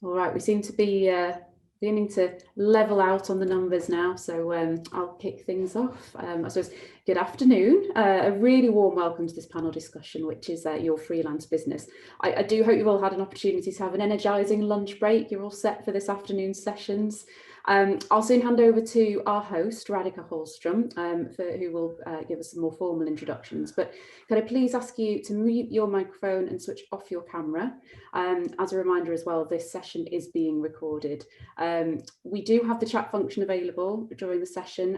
All right, we seem to be beginning to level out on the numbers now, so I'll kick things off. I suppose, good afternoon. A really warm welcome to this panel discussion, which is your freelance business. I do hope you've all had an opportunity to have an energising lunch break. You're all set for this afternoon's sessions. I'll soon hand over to our host, Radhika Hallstrom, who will give us some more formal introductions. But could I please ask you to mute your microphone and switch off your camera? As a reminder as well, this session is being recorded. We do have the chat function available during the session,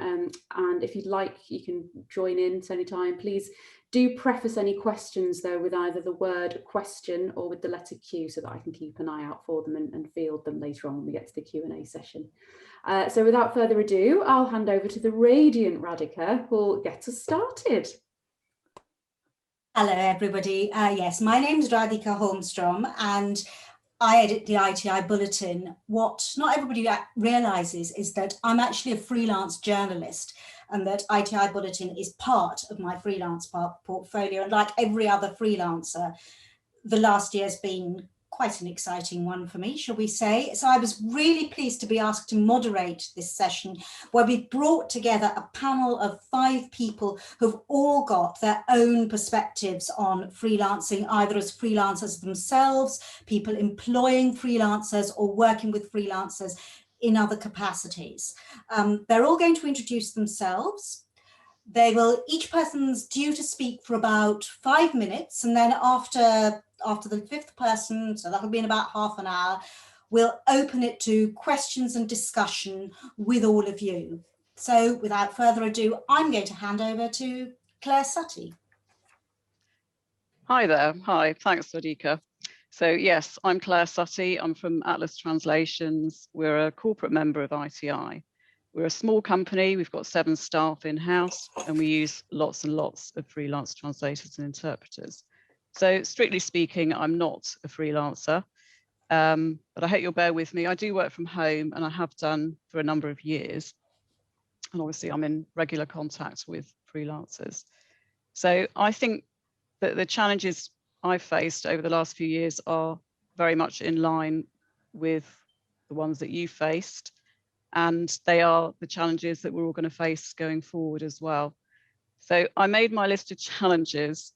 and if you'd like, you can join in at any time. Please do preface any questions though with either the word question or with the letter Q, so that I can keep an eye out for them and field them later on when we get to the Q&A session. So without further ado, I'll hand over to the radiant Radhika, who'll get us started. Hello everybody. Yes, my name is Radhika Holmstrom and I edit the ITI Bulletin. What not everybody realises is that I'm actually a freelance journalist and that ITI Bulletin is part of my freelance portfolio. And like every other freelancer, the last year has been quite an exciting one for me, shall we say. So I was really pleased to be asked to moderate this session where we've brought together a panel of 5 people who've all got their own perspectives on freelancing, either as freelancers themselves, people employing freelancers or working with freelancers in other capacities. They're all going to introduce themselves. Each person's due to speak for about 5 minutes, and then after the 5th person, so that'll be in about half an hour, we'll open it to questions and discussion with all of you. So without further ado, I'm going to hand over to Claire Sutty. Hi there. Hi, thanks, Radhika. So yes, I'm Claire Sutty. I'm from Atlas Translations. We're a corporate member of ITI. We're a small company. We've got 7 staff in-house, and we use lots and lots of freelance translators and interpreters. So strictly speaking, I'm not a freelancer, but I hope you'll bear with me. I do work from home, and I have done for a number of years. And obviously I'm in regular contact with freelancers. So I think that the challenges I've faced over the last few years are very much in line with the ones that you faced. And they are the challenges that we're all going to face going forward as well. So I made my list of challenges,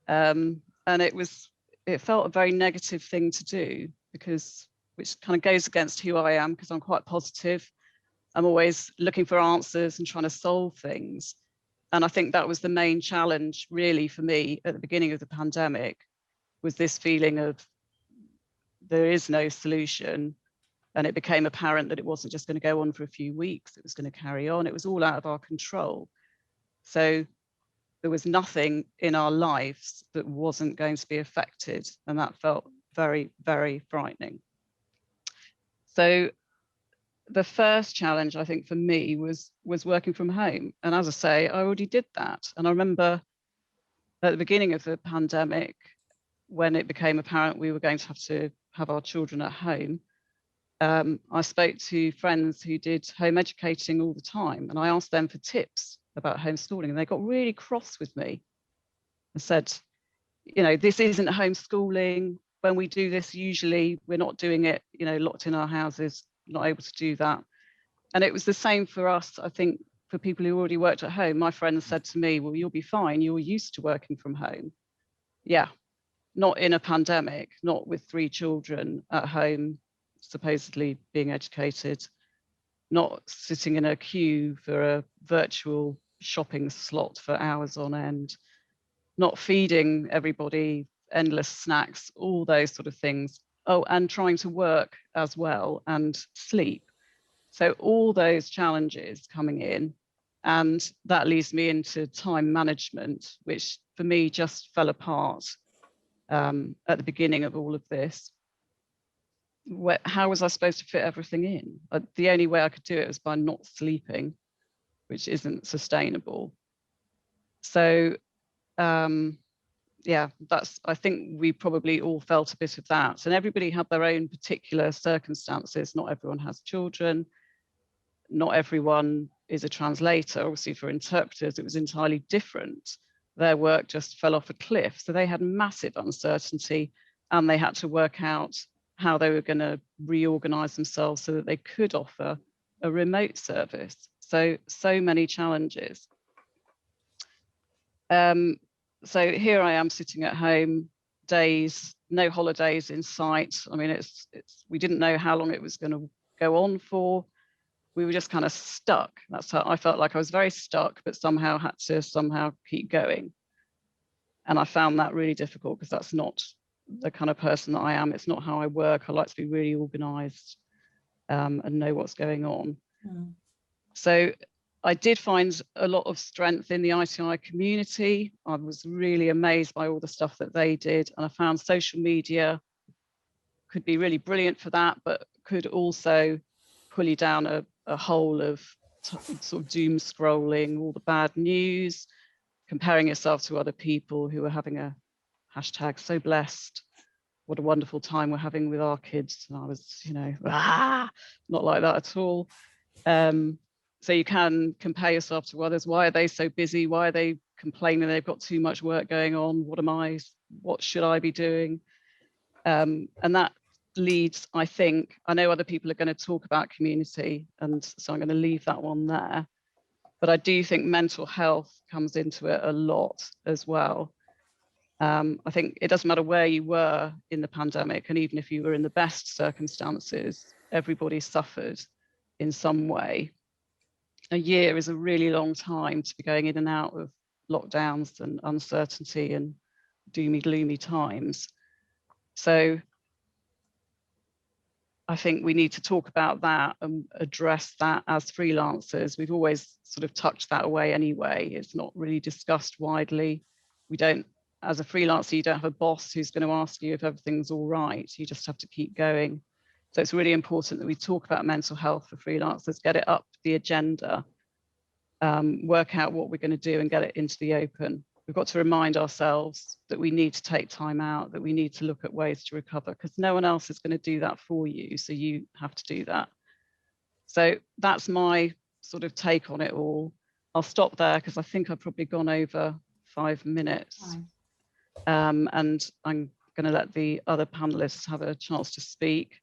and it felt a very negative thing to do, which kind of goes against who I am, because I'm quite positive. I'm always looking for answers and trying to solve things. And I think that was the main challenge really for me at the beginning of the pandemic, was this feeling of there is no solution. And it became apparent that it wasn't just going to go on for a few weeks, it was going to carry on. It was all out of our control. So there was nothing in our lives that wasn't going to be affected. And that felt very, very frightening. So the first challenge, I think, for me was working from home. And as I say, I already did that. And I remember at the beginning of the pandemic, when it became apparent we were going to have our children at home, I spoke to friends who did home educating all the time, and I asked them for tips about homeschooling, and they got really cross with me and said, you know, this isn't homeschooling. When we do this, usually we're not doing it, you know, locked in our houses, not able to do that. And it was the same for us, I think, for people who already worked at home. My friends said to me, well, you'll be fine. You're used to working from home. Yeah, not in a pandemic, not with 3 children at home, supposedly being educated, not sitting in a queue for a virtual shopping slot for hours on end, not feeding everybody endless snacks, all those sort of things. Oh, and trying to work as well and sleep. So all those challenges coming in, and that leads me into time management, which for me just fell apart at the beginning of all of this. How was I supposed to fit everything in? The only way I could do it was by not sleeping, which isn't sustainable. So yeah, I think we probably all felt a bit of that, and everybody had their own particular circumstances. Not everyone has children, not everyone is a translator. Obviously for interpreters it was entirely different. Their work just fell off a cliff, so they had massive uncertainty, and they had to work out how they were going to reorganize themselves so that they could offer a remote service. So many challenges. So here I am sitting at home, days, no holidays in sight. I mean, we didn't know how long it was going to go on for. We were just kind of stuck. That's how I felt. Like I was very stuck, but somehow had to keep going. And I found that really difficult because that's not the kind of person that I am. It's not how I work. I like to be really organized and know what's going on. Mm. So I did find a lot of strength in the ITI community. I was really amazed by all the stuff that they did. And I found social media could be really brilliant for that, but could also pull you down a hole of sort of doom scrolling, all the bad news, comparing yourself to other people who are having a hashtag so blessed. What a wonderful time we're having with our kids. And I was, not like that at all. So you can compare yourself to others. Why are they so busy? Why are they complaining they've got too much work going on? What should I be doing? And that leads, I think, I know other people are going to talk about community, and so I'm going to leave that one there. But I do think mental health comes into it a lot as well. I think it doesn't matter where you were in the pandemic, and even if you were in the best circumstances, everybody suffered in some way. A year is a really long time to be going in and out of lockdowns and uncertainty and doomy, gloomy times. So I think we need to talk about that and address that as freelancers. We've always sort of tucked that away anyway. It's not really discussed widely. We don't, as a freelancer, you don't have a boss who's going to ask you if everything's all right. You just have to keep going. So it's really important that we talk about mental health for freelancers, get it up the agenda, work out what we're going to do and get it into the open. We've got to remind ourselves that we need to take time out, that we need to look at ways to recover, because no one else is going to do that for you. So you have to do that. So that's my sort of take on it all. I'll stop there because I think I've probably gone over 5 minutes. And I'm going to let the other panelists have a chance to speak.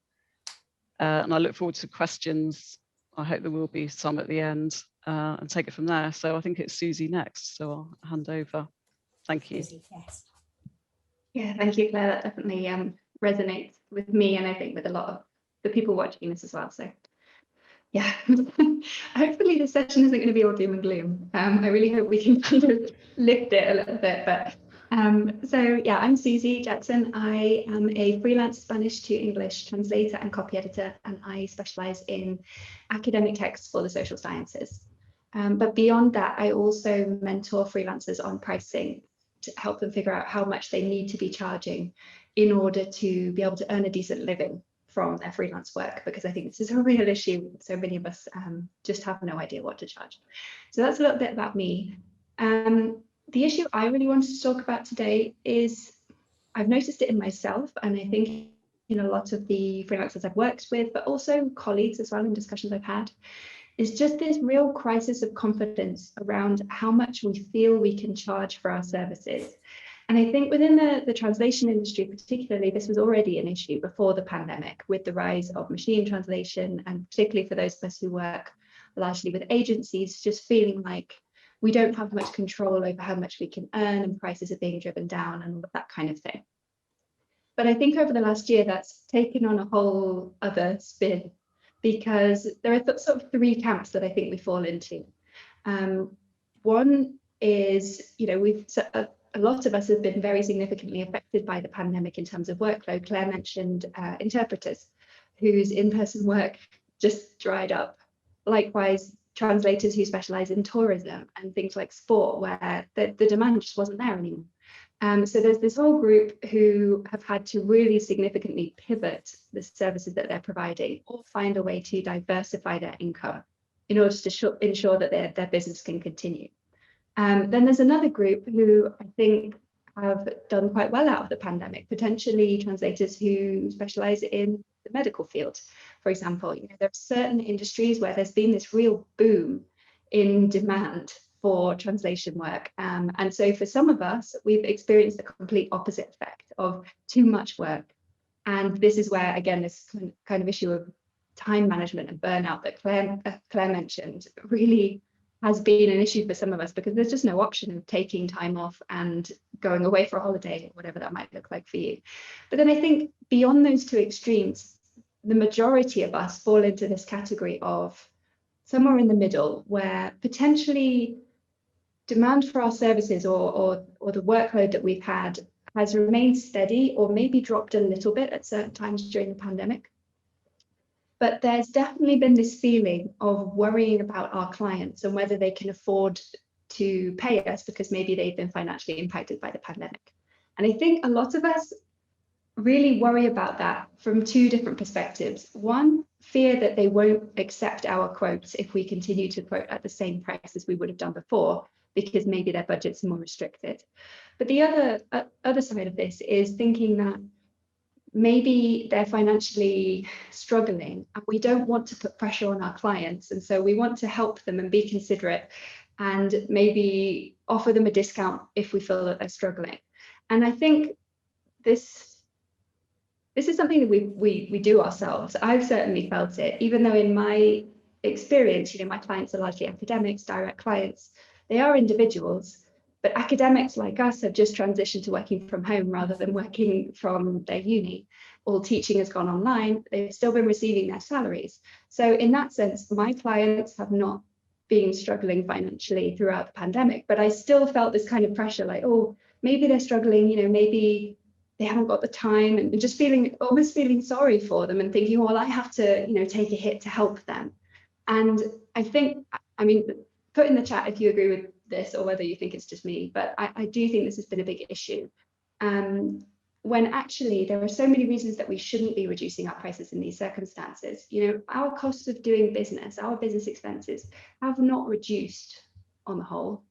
And I look forward to questions. I hope there will be some at the end, and take it from there. So I think it's Susie next. So I'll hand over. Thank you. Yes. Yeah, thank you, Claire. That definitely resonates with me, and I think with a lot of the people watching this as well. So yeah, hopefully this session isn't going to be all doom and gloom. I really hope we can kind of lift it a little bit. But so yeah, I'm Susie Jackson. I am a freelance Spanish to English translator and copy editor, and I specialize in academic texts for the social sciences. But beyond that, I also mentor freelancers on pricing to help them figure out how much they need to be charging in order to be able to earn a decent living from their freelance work, because I think this is a real issue. So many of us just have no idea what to charge. So that's a little bit about me. The issue I really wanted to talk about today is I've noticed it in myself, and I think in a lot of the freelancers I've worked with, but also colleagues as well in discussions I've had, is just this real crisis of confidence around how much we feel we can charge for our services. And I think within the translation industry particularly, this was already an issue before the pandemic, with the rise of machine translation, and particularly for those of us who work largely with agencies, just feeling like we don't have much control over how much we can earn, and prices are being driven down and all of that kind of thing. But I think over the last year, that's taken on a whole other spin, because there are sort of three camps that I think we fall into. One is, a lot of us have been very significantly affected by the pandemic in terms of workload. Claire mentioned interpreters whose in-person work just dried up. Likewise, translators who specialize in tourism and things like sport, where the demand just wasn't there anymore. So there's this whole group who have had to really significantly pivot the services that they're providing, or find a way to diversify their income in order to ensure that their business can continue. Then there's another group who I think have done quite well out of the pandemic, potentially translators who specialize in the medical field. For example, there are certain industries where there's been this real boom in demand for translation work. And so for some of us, we've experienced the complete opposite effect of too much work And this is where, again, this kind of issue of time management and burnout that Claire mentioned really has been an issue for some of us, because there's just no option of taking time off and going away for a holiday, or whatever that might look like for you. But then I think beyond those two extremes, the majority of us fall into this category of somewhere in the middle, where potentially demand for our services or the workload that we've had has remained steady, or maybe dropped a little bit at certain times during the pandemic. But there's definitely been this feeling of worrying about our clients and whether they can afford to pay us, because maybe they've been financially impacted by the pandemic. And I think a lot of us really worry about that from two different perspectives. One, fear that they won't accept our quotes if we continue to quote at the same price as we would have done before, because maybe their budgets are more restricted. But the other side of this is thinking that maybe they're financially struggling and we don't want to put pressure on our clients. And so we want to help them and be considerate and maybe offer them a discount if we feel that they're struggling. And I think this is something that we do ourselves. I've certainly felt it, even though in my experience, my clients are largely academics, direct clients. They are individuals, but academics like us have just transitioned to working from home rather than working from their uni. All teaching has gone online. They've still been receiving their salaries. So in that sense, my clients have not been struggling financially throughout the pandemic, but I still felt this kind of pressure, like, oh, maybe they're struggling, maybe they haven't got the time, and just almost feeling sorry for them and thinking, well, I have to, take a hit to help them. And I think, put in the chat if you agree with this or whether you think it's just me, but I do think this has been a big issue. When actually there are so many reasons that we shouldn't be reducing our prices in these circumstances. Our costs of doing business, our business expenses have not reduced on the whole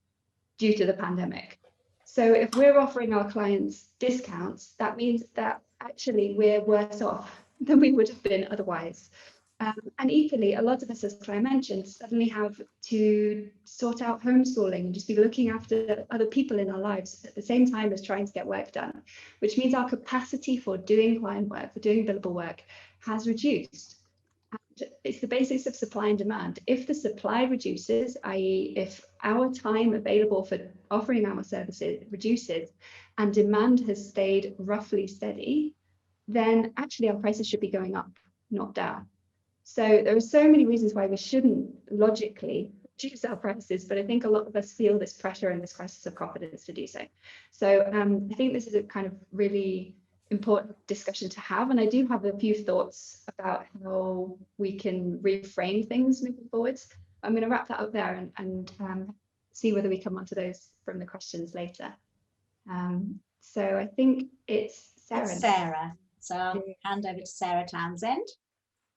due to the pandemic. So if we're offering our clients discounts, that means that actually we're worse off than we would have been otherwise. And equally, a lot of us, as Claire mentioned, suddenly have to sort out homeschooling and just be looking after other people in our lives at the same time as trying to get work done, which means our capacity for doing client work, for doing billable work, has reduced. And it's the basics of supply and demand. If the supply reduces, i.e. if our time available for offering our services reduces and demand has stayed roughly steady, then actually our prices should be going up, not down. So there are so many reasons why we shouldn't logically reduce our prices, but I think a lot of us feel this pressure and this crisis of confidence to do so. So I think this is a kind of really important discussion to have, and I do have a few thoughts about how we can reframe things moving forwards. I'm going to wrap that up there and see whether we come onto those from the questions later. So I think it's Sarah. It's Sarah. So I'll hand over to Sarah Townsend.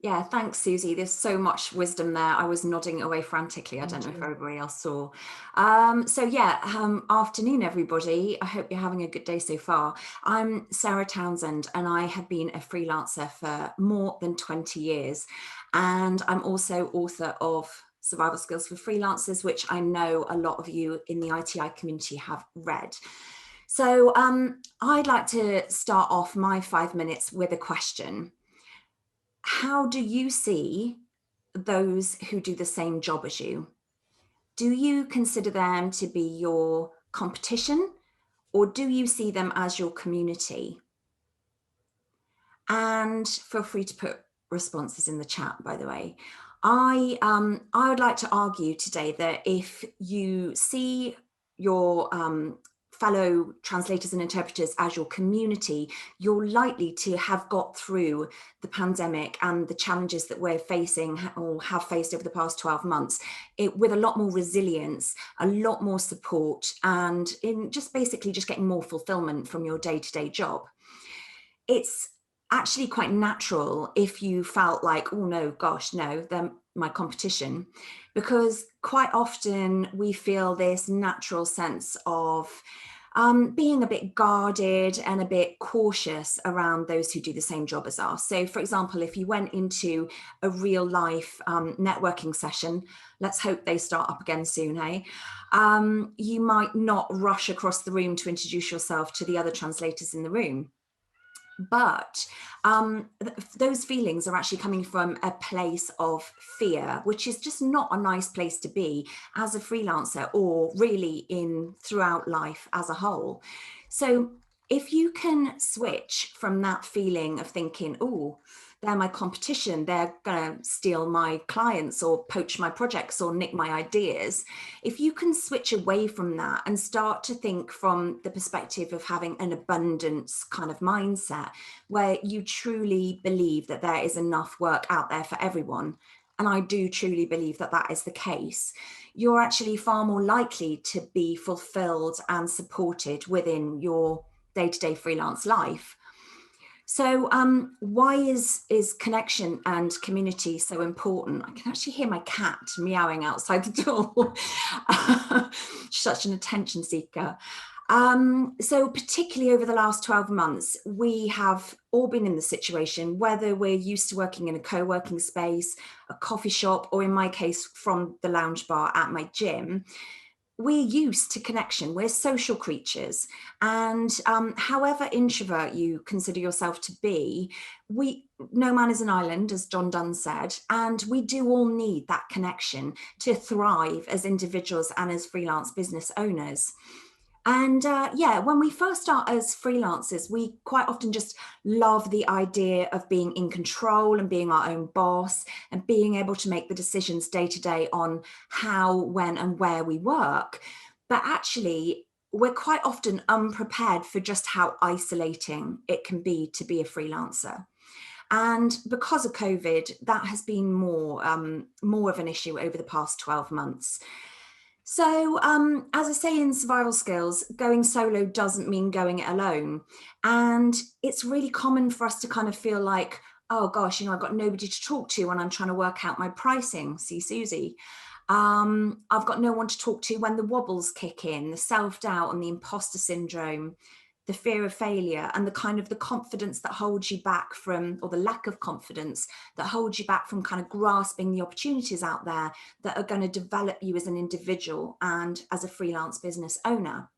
Yeah, thanks, Susie. There's so much wisdom there. I was nodding away frantically. I don't know if everybody else saw. Afternoon, everybody. I hope you're having a good day so far. I'm Sarah Townsend, and I have been a freelancer for more than 20 years. And I'm also author of Survival Skills for Freelancers, which I know a lot of you in the ITI community have read. So I'd like to start off my 5 minutes with a question. How do you see those who do the same job as you? Do you consider them to be your competition, or do you see them as your community? And feel free to put responses in the chat, by the way. I would like to argue today that if you see your fellow translators and interpreters as your community, you're likely to have got through the pandemic and the challenges that we're facing or have faced over the past 12 months with a lot more resilience, a lot more support, and in just basically just getting more fulfillment from your day-to-day job. It's actually quite natural if you felt like, oh no, gosh, no, they're my competition, because quite often we feel this natural sense of being a bit guarded and a bit cautious around those who do the same job as us. So for example, if you went into a real life networking session, let's hope they start up again soon, hey? You might not rush across the room to introduce yourself to the other translators in the room. But those feelings are actually coming from a place of fear, which is just not a nice place to be as a freelancer, or really throughout life as a whole. So if you can switch from that feeling of thinking, oh, they're my competition, they're going to steal my clients or poach my projects or nick my ideas. If you can switch away from that and start to think from the perspective of having an abundance kind of mindset, where you truly believe that there is enough work out there for everyone, and I do truly believe that that is the case, you're actually far more likely to be fulfilled and supported within your day-to-day freelance life. So why is connection and community so important? I can actually hear my cat meowing outside the door. Such an attention seeker. So particularly over the last 12 months, we have all been in the situation, whether we're used to working in a co-working space, a coffee shop, or in my case, from the lounge bar at my gym. We're used to connection, we're social creatures. And however introvert you consider yourself to be, no man is an island, as John Donne said, and we do all need that connection to thrive as individuals and as freelance business owners. And yeah, when we first start as freelancers, we quite often just love the idea of being in control and being our own boss and being able to make the decisions day to day on how, when, and where we work. But actually, we're quite often unprepared for just how isolating it can be to be a freelancer. And because of COVID, that has been more of an issue over the past 12 months. So as I say in Survival Skills, going solo doesn't mean going it alone. And it's really common for us to kind of feel like, oh gosh, I've got nobody to talk to when I'm trying to work out my pricing. See Susie. I've got no one to talk to when the wobbles kick in, the self-doubt and the imposter syndrome, the fear of failure, and the kind of the confidence that holds you back from, or the lack of confidence that holds you back from kind of grasping the opportunities out there that are going to develop you as an individual and as a freelance business owner.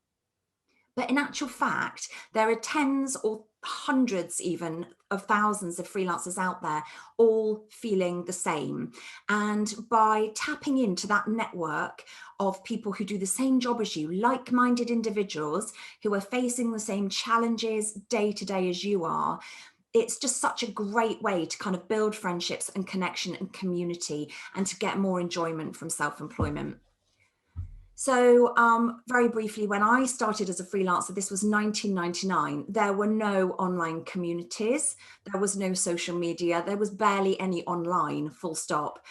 But in actual fact, there are tens or hundreds even of thousands of freelancers out there, all feeling the same. And by tapping into that network of people who do the same job as you, like-minded individuals who are facing the same challenges day to day as you are, it's just such a great way to kind of build friendships and connection and community and to get more enjoyment from self-employment. So very briefly, when I started as a freelancer, this was 1999, there were no online communities, there was no social media, there was barely any online, full stop.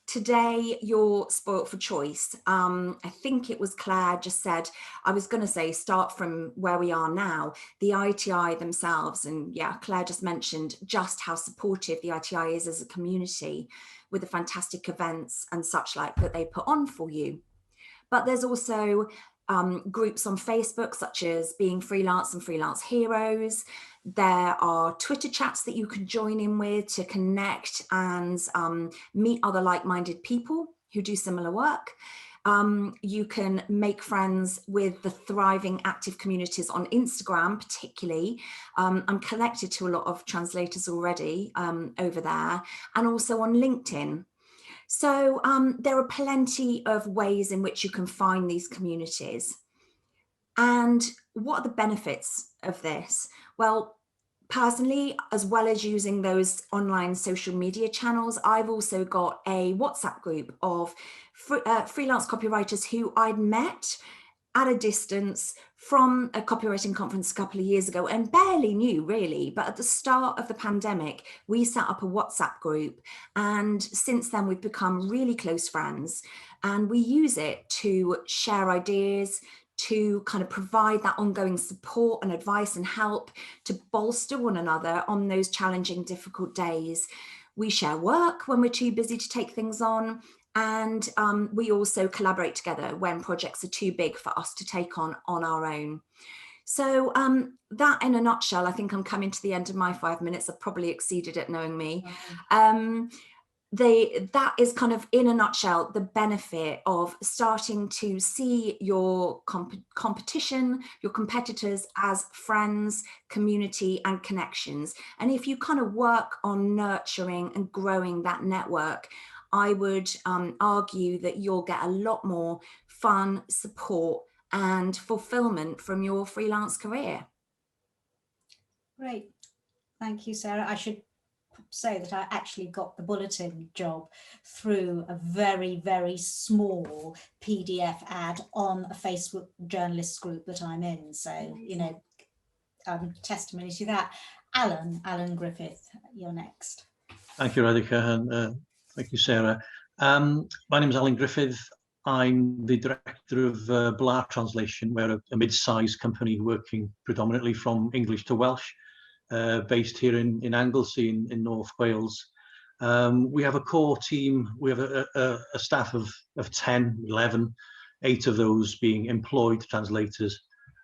Today, you're spoilt for choice. I think it was Claire just said, I was going to say, start from where we are now, the ITI themselves. And yeah, Claire just mentioned just how supportive the ITI is as a community with the fantastic events and such like that they put on for you. But there's also groups on Facebook, such as Being Freelance and Freelance Heroes. There are Twitter chats that you can join in with to connect and meet other like-minded people who do similar work. You can make friends with the thriving active communities on Instagram, particularly. I'm connected to a lot of translators already over there, and also on LinkedIn. So there are plenty of ways in which you can find these communities. And what are the benefits of this? Well, personally, as well as using those online social media channels, I've also got a WhatsApp group of freelance copywriters who I'd met at a distance from a copywriting conference a couple of years ago and barely knew really, but at the start of the pandemic, we set up a WhatsApp group. And since then we've become really close friends, and we use it to share ideas, to kind of provide that ongoing support and advice and help to bolster one another on those challenging, difficult days. We share work when we're too busy to take things on. And we also collaborate together when projects are too big for us to take on our own. So that in a nutshell, I think I'm coming to the end of my 5 minutes. I've probably exceeded it knowing me. that is kind of, in a nutshell, the benefit of starting to see your competition, your competitors as friends, community and connections. And if you kind of work on nurturing and growing that network, I would argue that you'll get a lot more fun, support and fulfillment from your freelance career. Great. Thank you, Sarah. I should say that I actually got the bulletin job through a very, very small PDF ad on a Facebook journalists group that I'm in. So, you know, testimony to that. Alan Griffith, you're next. Thank you, Radhika, and thank you, Sarah. My name is Alan Griffith. I'm the director of Blar Translation. We're a mid-sized company working predominantly from English to Welsh, based here in Anglesey in North Wales. We have a core team. We have a staff of 10, 11, 8 of those being employed translators,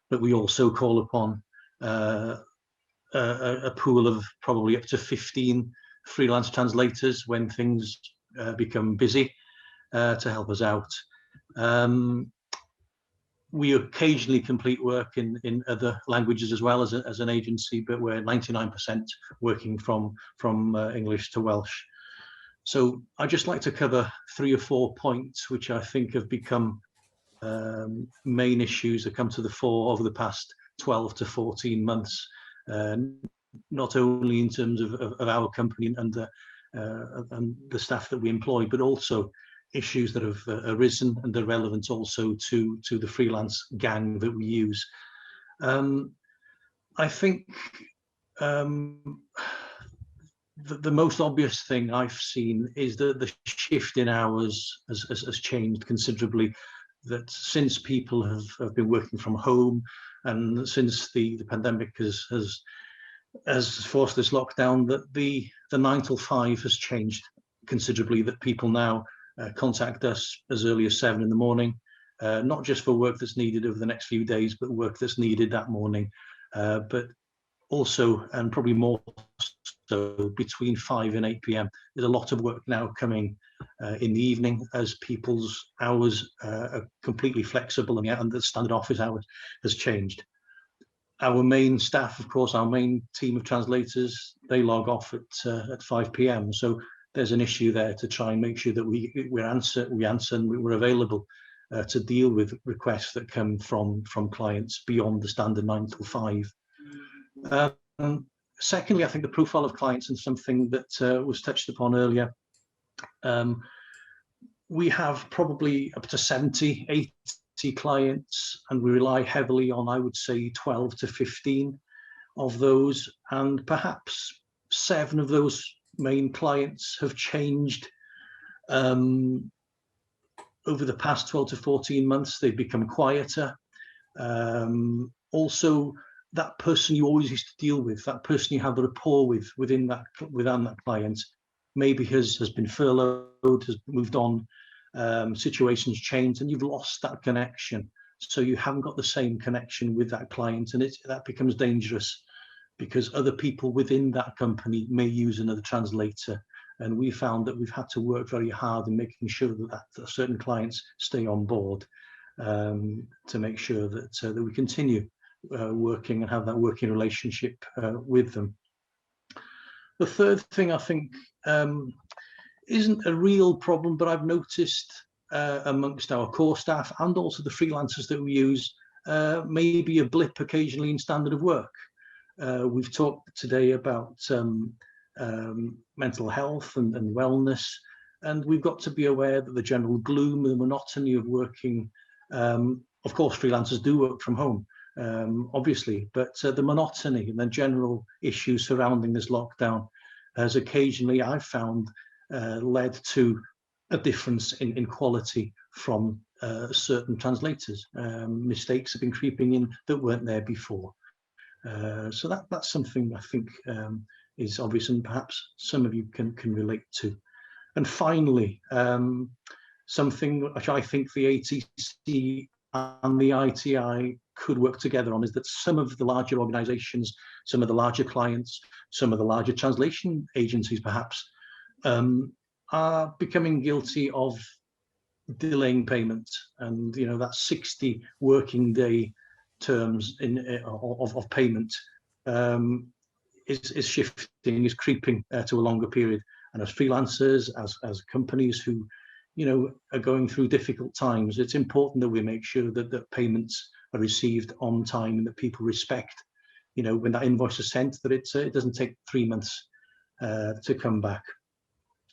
but we also call upon a pool of probably up to 15 freelance translators when things become busy to help us out. We occasionally complete work in other languages as well as an agency, but we're 99% working from English to Welsh. So I'd just like to cover 3 or 4 points which I think have become main issues that come to the fore over the past 12 to 14 months, not only in terms of our company and the staff that we employ, but also issues that have arisen and are relevant also to the freelance gang that we use. I think the most obvious thing I've seen is that the shift in hours has changed considerably. That since people have been working from home and since the pandemic has forced this lockdown, that the 9 till 5 has changed considerably, that people now contact us as early as 7 in the morning, not just for work that's needed over the next few days, but work that's needed that morning, but also, and probably more so, between 5 and 8 p.m. There's a lot of work now coming in the evening as people's hours are completely flexible, and the standard office hours has changed. Our main staff, of course, our main team of translators, they log off at 5 p.m. So there's an issue there to try and make sure that we answer and we're available to deal with requests that come from clients beyond the standard 9 till 5. Secondly, I think the profile of clients, and something that was touched upon earlier, we have probably up to 70, 80 clients, and we rely heavily on, I would say, 12 to 15 of those, and perhaps 7 of those main clients have changed over the past 12 to 14 months. They've become quieter. Also, that person you always used to deal with, that person you have a rapport with within that client, maybe has been furloughed, has moved on, situations changed, and you've lost that connection. So you haven't got the same connection with that client, and that becomes dangerous, because other people within that company may use another translator. And we found that we've had to work very hard in making sure that certain clients stay on board, to make sure that we continue working and have that working relationship with them. The third thing I think isn't a real problem, but I've noticed amongst our core staff and also the freelancers that we use, maybe a blip occasionally in standard of work. We've talked today about mental health and wellness, and we've got to be aware that the general gloom and the monotony of working, of course freelancers do work from home, obviously, but the monotony and the general issues surrounding this lockdown has occasionally, I've found, led to a difference in quality from certain translators. Mistakes have been creeping in that weren't there before. So that's something I think is obvious, and perhaps some of you can relate to. And finally, something which I think the ATC and the ITI could work together on is that some of the larger organizations, some of the larger clients, some of the larger translation agencies perhaps, are becoming guilty of delaying payment, and that 60 working day terms of payment is shifting, is creeping to a longer period. And as freelancers, as companies who are going through difficult times, it's important that we make sure that payments are received on time and that people respect, when that invoice is sent, that it doesn't take 3 months to come back.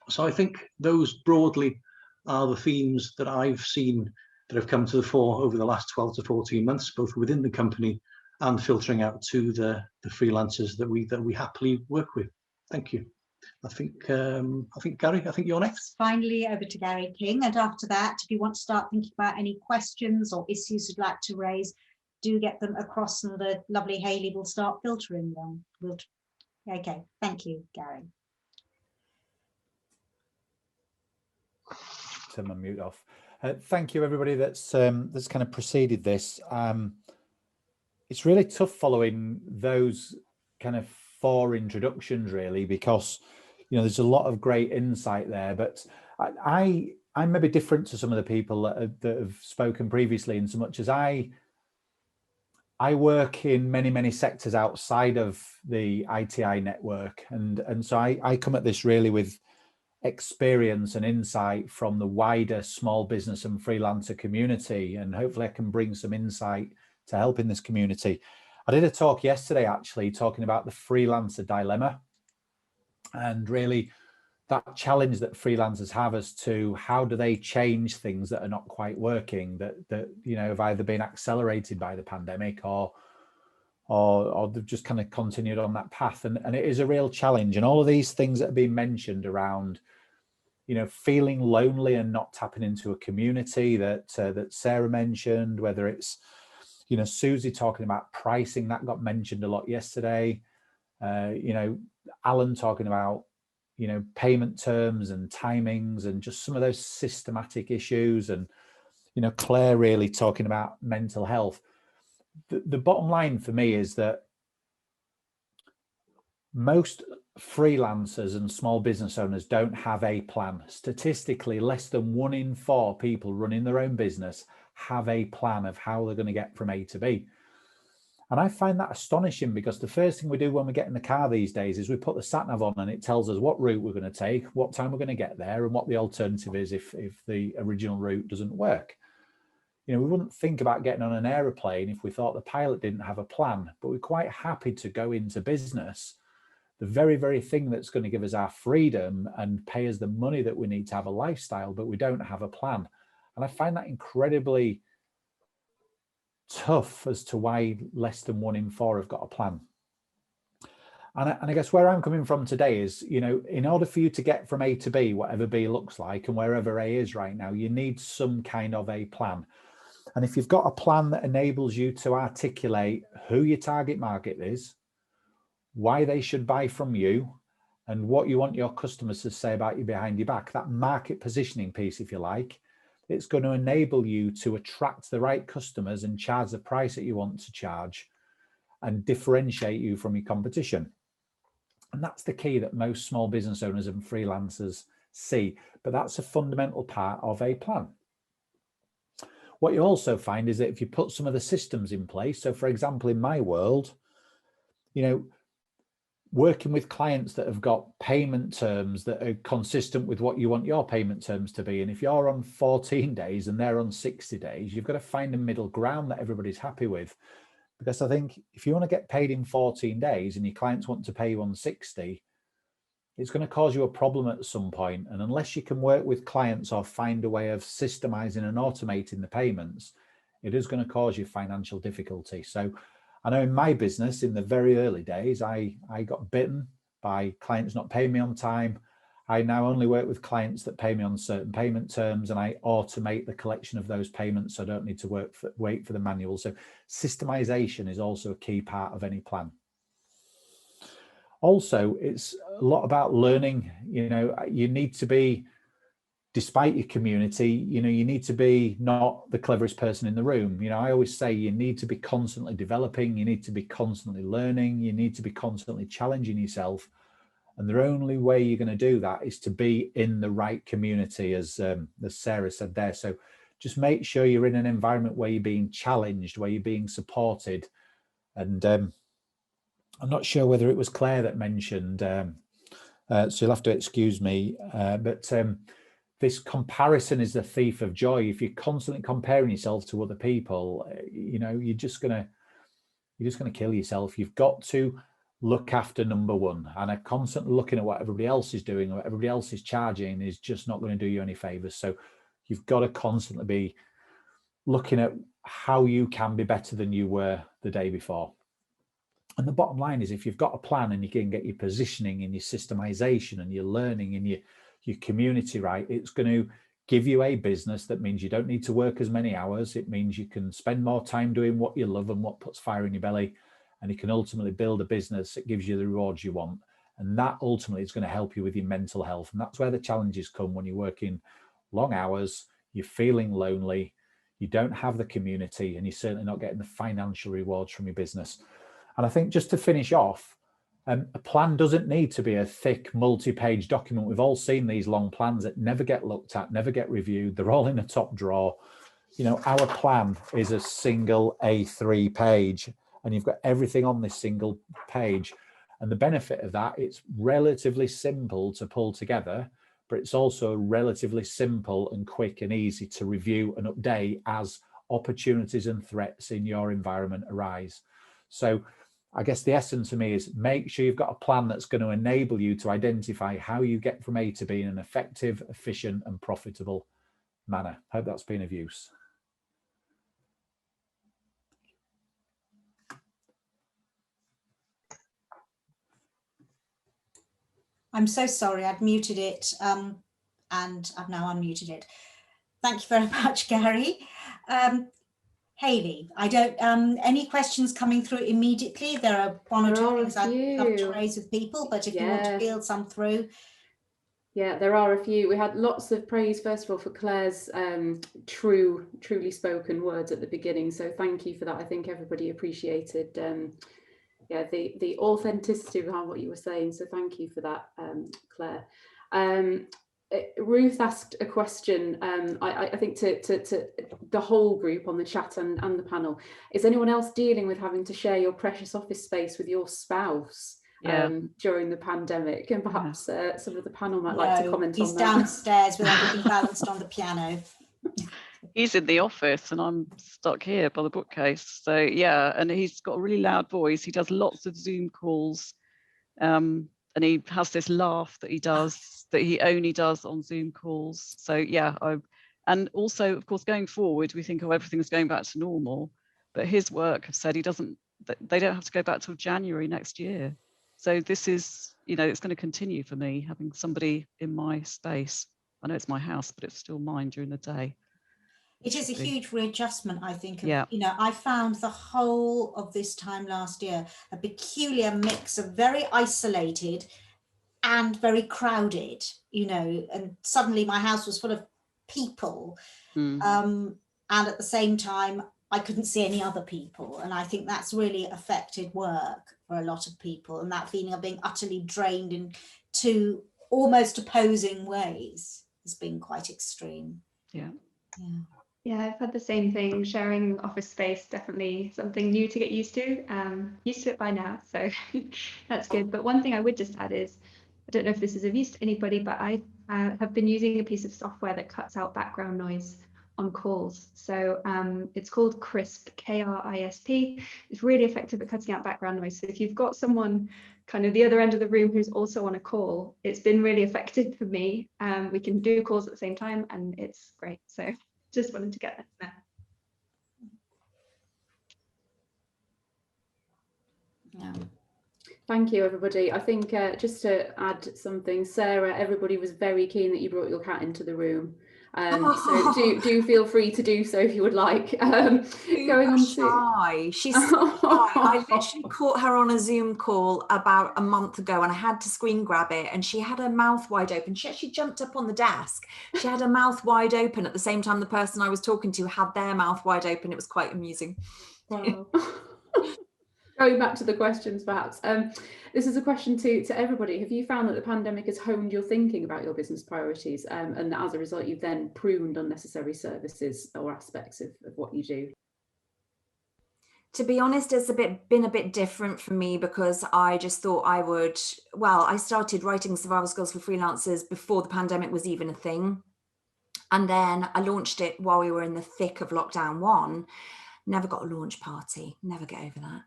So I think those broadly are the themes that I've seen that have come to the fore over the last 12 to 14 months, both within the company and filtering out to the freelancers that we happily work with. Thank you. I think Gary, I think you're next. Finally, over to Gary King. And after that, if you want to start thinking about any questions or issues you'd like to raise, do get them across and the lovely Hayley will start filtering them. Okay, thank you, Gary. Turn my mute off. Thank you, everybody that's kind of preceded this. It's really tough following those kind of 4 introductions, really, because there's a lot of great insight there. But I'm maybe different to some of the people that have spoken previously, in so much as I work in many sectors outside of the ITI network, and so I come at this really with experience and insight from the wider small business and freelancer community, and hopefully I can bring some insight to help in this community. I did a talk yesterday actually talking about the Freelancer Dilemma, and really that challenge that freelancers have as to how do they change things that are not quite working, that have either been accelerated by the pandemic or they've just kind of continued on that path, and it is a real challenge. And all of these things that have been mentioned around feeling lonely and not tapping into a community that Sarah mentioned, whether it's Susie talking about pricing, that got mentioned a lot yesterday, Alan talking about payment terms and timings and just some of those systematic issues, and Claire really talking about mental health. The bottom line for me is that most freelancers and small business owners don't have a plan. Statistically, less than 1 in 4 people running their own business have a plan of how they're going to get from A to B. And I find that astonishing, because the first thing we do when we get in the car these days is we put the sat nav on and it tells us what route we're going to take, what time we're going to get there, and what the alternative is if the original route doesn't work. We wouldn't think about getting on an aeroplane if we thought the pilot didn't have a plan, but we're quite happy to go into business, the very thing that's going to give us our freedom and pay us the money that we need to have a lifestyle, but we don't have a plan. And I find that incredibly tough as to why less than 1 in 4 have got a plan. And I guess where I'm coming from today is, in order for you to get from A to B, whatever B looks like and wherever A is right now, you need some kind of a plan. And if you've got a plan that enables you to articulate who your target market is, why they should buy from you, and what you want your customers to say about you behind your back, that market positioning piece, if you like, it's going to enable you to attract the right customers and charge the price that you want to charge and differentiate you from your competition. And that's the key that most small business owners and freelancers see, but that's a fundamental part of a plan. What you also find is that if you put some of the systems in place, so for example, in my world, working with clients that have got payment terms that are consistent with what you want your payment terms to be. And if you're on 14 days and they're on 60 days, you've got to find a middle ground that everybody's happy with. Because I think if you want to get paid in 14 days and your clients want to pay you on 60, it's going to cause you a problem at some point. And unless you can work with clients or find a way of systemizing and automating the payments, it is going to cause you financial difficulty. So I know in my business, in the very early days, I got bitten by clients not paying me on time. I now only work with clients that pay me on certain payment terms, and I automate the collection of those payments so I don't need to wait for the manual. So systemization is also a key part of any plan. Also, it's a lot about learning. You need to be, despite your community, you need to be not the cleverest person in the room. I always say you need to be constantly developing, you need to be constantly learning, you need to be constantly challenging yourself. And the only way you're going to do that is to be in the right community, as Sarah said there. So just make sure you're in an environment where you're being challenged, where you're being supported. And I'm not sure whether it was Claire that mentioned, so you'll have to excuse me, but this comparison is the thief of joy. If you're constantly comparing yourself to other people, you know, you're just gonna kill yourself. You've got to look after number one, and a constant looking at what everybody else is doing or what everybody else is charging is just not going to do you any favors. So you've got to constantly be looking at how you can be better than you were the day before. And the bottom line is, if you've got a plan and you can get your positioning and your systemization and your learning and your community right, it's going to give you a business that means you don't need to work as many hours. It means you can spend more time doing what you love and what puts fire in your belly. And you can ultimately build a business that gives you the rewards you want. And that ultimately is going to help you with your mental health. And that's where the challenges come when you're working long hours, you're feeling lonely, you don't have the community, and you're certainly not getting the financial rewards from your business. And I think just to finish off, a plan doesn't need to be a thick multi-page document. We've all seen these long plans that never get looked at, never get reviewed. They're all in a top drawer. You know, our plan is a single A3 page, and you've got everything on this single page. And the benefit of that, it's relatively simple to pull together, but it's also relatively simple and quick and easy to review and update as opportunities and threats in your environment arise. So I guess the essence to me is make sure you've got a plan that's going to enable you to identify how you get from A to B in an effective, efficient, and profitable manner. I hope that's been of use. I'm so sorry, I'd muted it and I've now unmuted it. Thank you very much, Gary. Hayley, I don't, any questions coming through immediately? There are one or two things I'd love to raise with people, but if you want to field some through. Yeah, there are a few. We had lots of praise, first of all, for Claire's truly spoken words at the beginning. So thank you for that. I think everybody appreciated the authenticity behind what you were saying. So thank you for that, Claire. Ruth asked a question, I think to the whole group on the chat and the panel. Is anyone else dealing with having to share your precious office space with your spouse during the pandemic? And perhaps some of the panel might like to comment on that. He's downstairs with everything balanced on the piano. He's in the office and I'm stuck here by the bookcase. So yeah, and he's got a really loud voice. He does lots of Zoom calls. And he has this laugh that he does that he only does on Zoom calls. So yeah, and also, of course, going forward, we think, oh, everything's going back to normal. But his work have said they don't have to go back till January next year. So this is, you know, it's going to continue for me, having somebody in my space. I know it's my house, but it's still mine during the day. It is a huge readjustment, I think. Of, yeah. You know, I found the whole of this time last year a peculiar mix of very isolated and very crowded, you know, and suddenly my house was full of people. And at the same time, I couldn't see any other people. And I think that's really affected work for a lot of people. And that feeling of being utterly drained in two almost opposing ways has been quite extreme. Yeah. Yeah. Yeah, I've had the same thing. Sharing office space, definitely something new to get used to. Used to it by now, so that's good. But one thing I would just add is, I don't know if this is of use to anybody, but I have been using a piece of software that cuts out background noise on calls. So it's called Crisp, K-R-I-S-P. It's really effective at cutting out background noise. So if you've got someone kind of the other end of the room who's also on a call, it's been really effective for me. We can do calls at the same time and it's great. So just wanted to get that there. Yeah. Thank you, everybody. I think just to add something, Sarah, everybody was very keen that you brought your cat into the room. So do feel free to do so if you would like. Going on shy. She's so shy. I literally caught her on a Zoom call about a month ago and I had to screen grab it and she had her mouth wide open. She actually jumped up on the desk. She had her mouth wide open at the same time the person I was talking to had their mouth wide open. It was quite amusing. Wow. Going back to the questions, perhaps. This is a question to everybody. Have you found that the pandemic has honed your thinking about your business priorities, and as a result, you've then pruned unnecessary services or aspects of what you do? To be honest, it's been a bit different for me, because I just thought I started writing survival skills for freelancers before the pandemic was even a thing. And then I launched it while we were in the thick of lockdown 1. Never got a launch party, never get over that.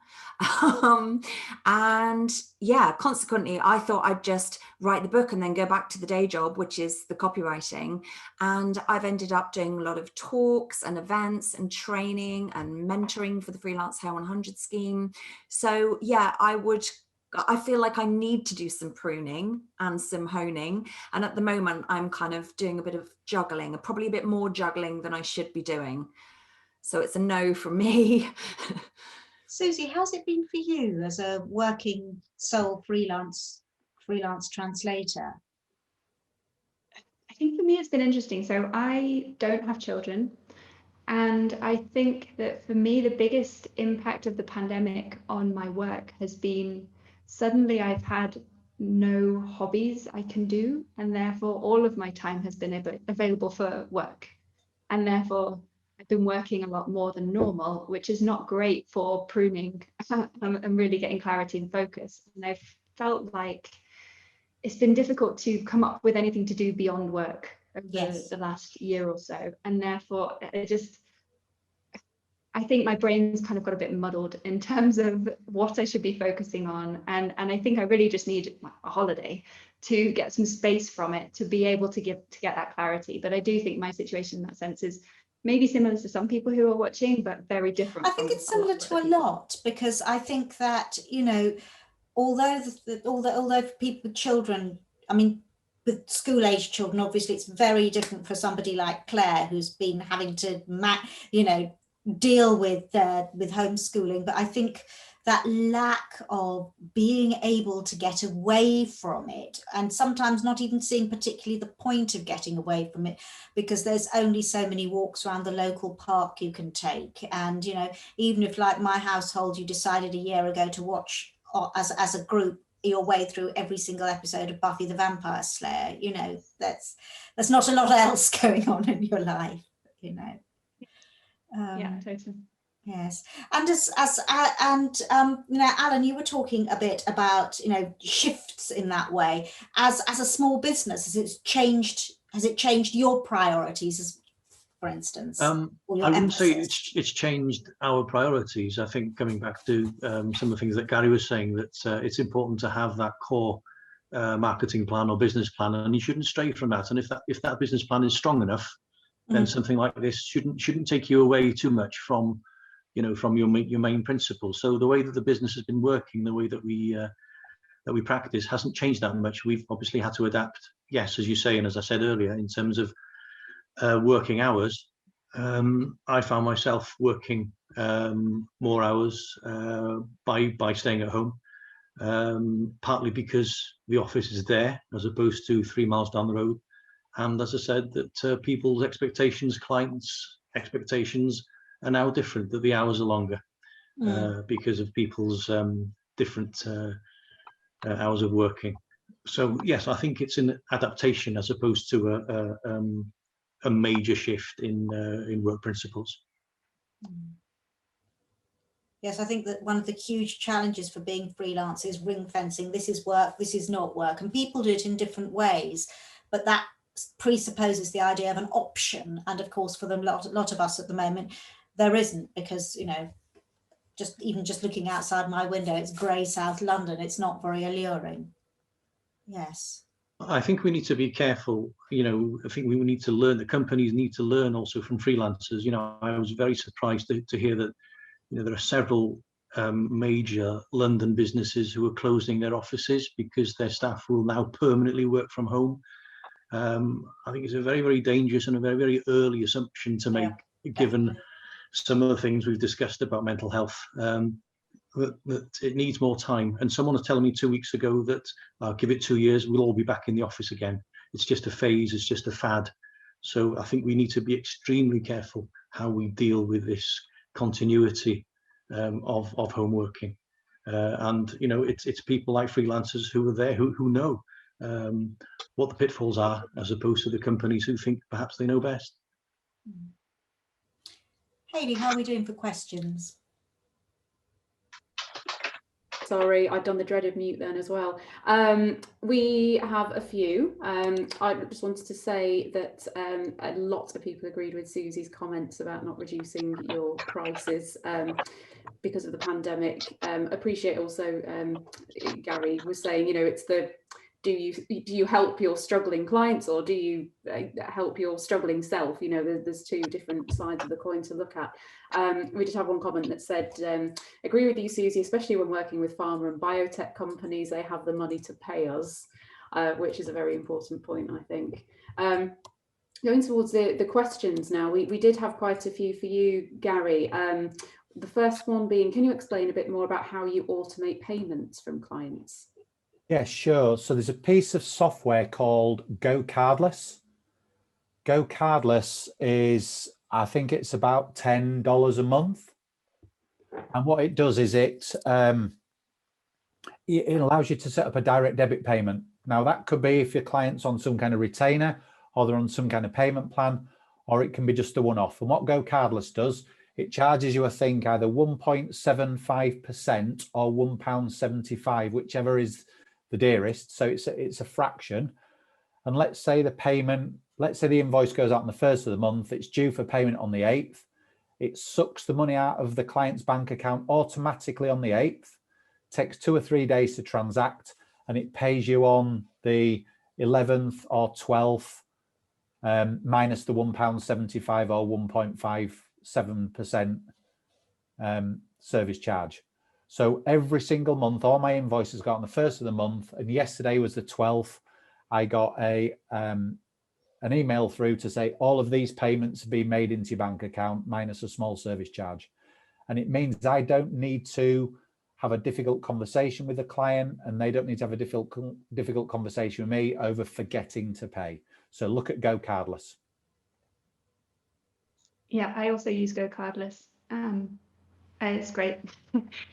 And yeah, consequently, I thought I'd just write the book and then go back to the day job, which is the copywriting. And I've ended up doing a lot of talks and events and training and mentoring for the Freelance Hair 100 scheme. So yeah, I feel like I need to do some pruning and some honing. And at the moment, I'm kind of doing a bit of juggling, probably a bit more juggling than I should be doing. So it's a no from me. Susie, how's it been for you as a working sole freelance translator? I think for me it's been interesting. So I don't have children, and I think that for me the biggest impact of the pandemic on my work has been suddenly I've had no hobbies I can do, and therefore all of my time has been available for work, and therefore I've been working a lot more than normal, which is not great for pruning and really getting clarity and focus. And I've felt like it's been difficult to come up with anything to do beyond work over the last year or so. And therefore I think my brain's kind of got a bit muddled in terms of what I should be focusing on. And I think I really just need a holiday to get some space from it, to be able to get that clarity. But I do think my situation in that sense is maybe similar to some people who are watching, but very different. I think it's similar to a lot, because I think that, you know, although people with children, I mean, with school age children, obviously it's very different for somebody like Claire, who's been having to, deal with homeschooling. But I think that lack of being able to get away from it, and sometimes not even seeing particularly the point of getting away from it, because there's only so many walks around the local park you can take. And, you know, even if, like my household, you decided a year ago to watch as a group your way through every single episode of Buffy the Vampire Slayer, you know, there's not a lot else going on in your life, you know. Yeah, totally. Yes, and you know, Alan, you were talking a bit about, you know, shifts in that way. As a small business, has it changed your priorities, for instance? I wouldn't say it's changed our priorities. I think, coming back to some of the things that Gary was saying, that it's important to have that core marketing plan or business plan, and you shouldn't stray from that. And if that business plan is strong enough, then something like this shouldn't take you away too much from, you know, from your main principles. So the way that the business has been working, the way that we practice, hasn't changed that much. We've obviously had to adapt, yes, as you say, and as I said earlier, in terms of working hours. I found myself working more hours by staying at home, partly because the office is there as opposed to 3 miles down the road. And as I said, that people's expectations, clients' expectations are now different, that the hours are longer because of people's different hours of working. So yes, I think it's an adaptation as opposed to a major shift in work principles. Yes, I think that one of the huge challenges for being freelance is ring fencing. This is work, this is not work, and people do it in different ways, but that presupposes the idea of an option. And of course, for a lot of us at the moment, there isn't, because, you know, just looking outside my window, it's grey South London. It's not very alluring. Yes. I think we need to be careful. You know, I think we need to learn, the companies need to learn also from freelancers. You know, I was very surprised to hear that, you know, there are several major London businesses who are closing their offices because their staff will now permanently work from home. I think it's a very, very dangerous and a very, very early assumption to make, given some of the things we've discussed about mental health, that it needs more time. And someone was telling me 2 weeks ago that I'll give it 2 years, we'll all be back in the office again. It's just a phase, it's just a fad. So I think we need to be extremely careful how we deal with this continuity of home working. And you know, it's people like freelancers who are there who know what the pitfalls are, as opposed to the companies who think perhaps they know best. Hayley, how are we doing for questions? Sorry, I've done the dreaded mute then as well. We have a few. I just wanted to say that a lot of people agreed with Susie's comments about not reducing your prices because of the pandemic. Appreciate also, Gary was saying, you know, it's the, do you help your struggling clients, or do you help your struggling self? You know, there's two different sides of the coin to look at. We did have one comment that said, agree with you, Susie, especially when working with pharma and biotech companies, they have the money to pay us, which is a very important point, I think. Going towards the questions now, we did have quite a few for you, Gary. The first one being, can you explain a bit more about how you automate payments from clients? Yeah, sure. So there's a piece of software called Go Cardless. Go Cardless is, I think it's about $10 a month. And what it does is it allows you to set up a direct debit payment. Now that could be if your client's on some kind of retainer, or they're on some kind of payment plan, or it can be just a one-off. And what Go Cardless does, it charges you, I think, either 1.75% or £1.75, whichever is the dearest. So it's a fraction. And let's say the invoice goes out on the 1st of the month, it's due for payment on the 8th. It sucks the money out of the client's bank account automatically on the 8th, takes 2 or 3 days to transact, and it pays you on the 11th or 12th, minus the £1.75 or 1.57% service charge. So every single month, all my invoices got on the 1st of the month, and yesterday was the 12th. I got an email through to say all of these payments have been made into your bank account minus a small service charge. And it means I don't need to have a difficult conversation with the client, and they don't need to have a difficult conversation with me over forgetting to pay. So look at Go Cardless. Yeah, I also use Go Cardless. It's great.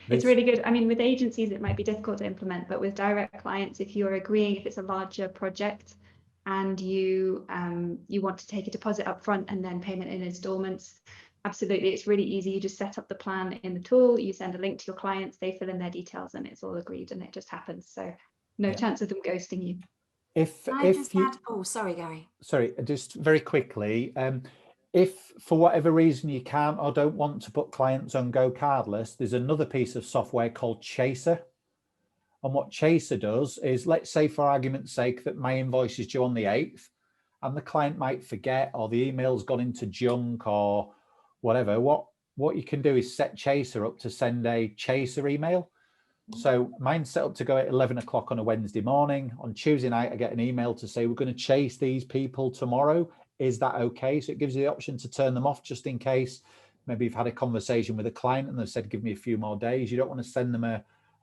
It's really good. I mean, with agencies, it might be difficult to implement, but with direct clients, if you're agreeing, if it's a larger project and you want to take a deposit up front and then payment in installments, absolutely, it's really easy. You just set up the plan in the tool, you send a link to your clients, they fill in their details, and it's all agreed, and it just happens. So no chance of them ghosting you. Oh, sorry, Gary. Sorry, just very quickly. If for whatever reason you can't or don't want to put clients on Go Cardless, there's another piece of software called Chaser. And what Chaser does is, let's say for argument's sake that my invoice is due on the 8th and the client might forget, or the email's gone into junk or whatever. What you can do is set Chaser up to send a Chaser email. So mine's set up to go at 11 o'clock on a Wednesday morning. On Tuesday night, I get an email to say, we're going to chase these people tomorrow. Is that okay? So it gives you the option to turn them off just in case maybe you've had a conversation with a client and they've said, give me a few more days. You don't want to send them an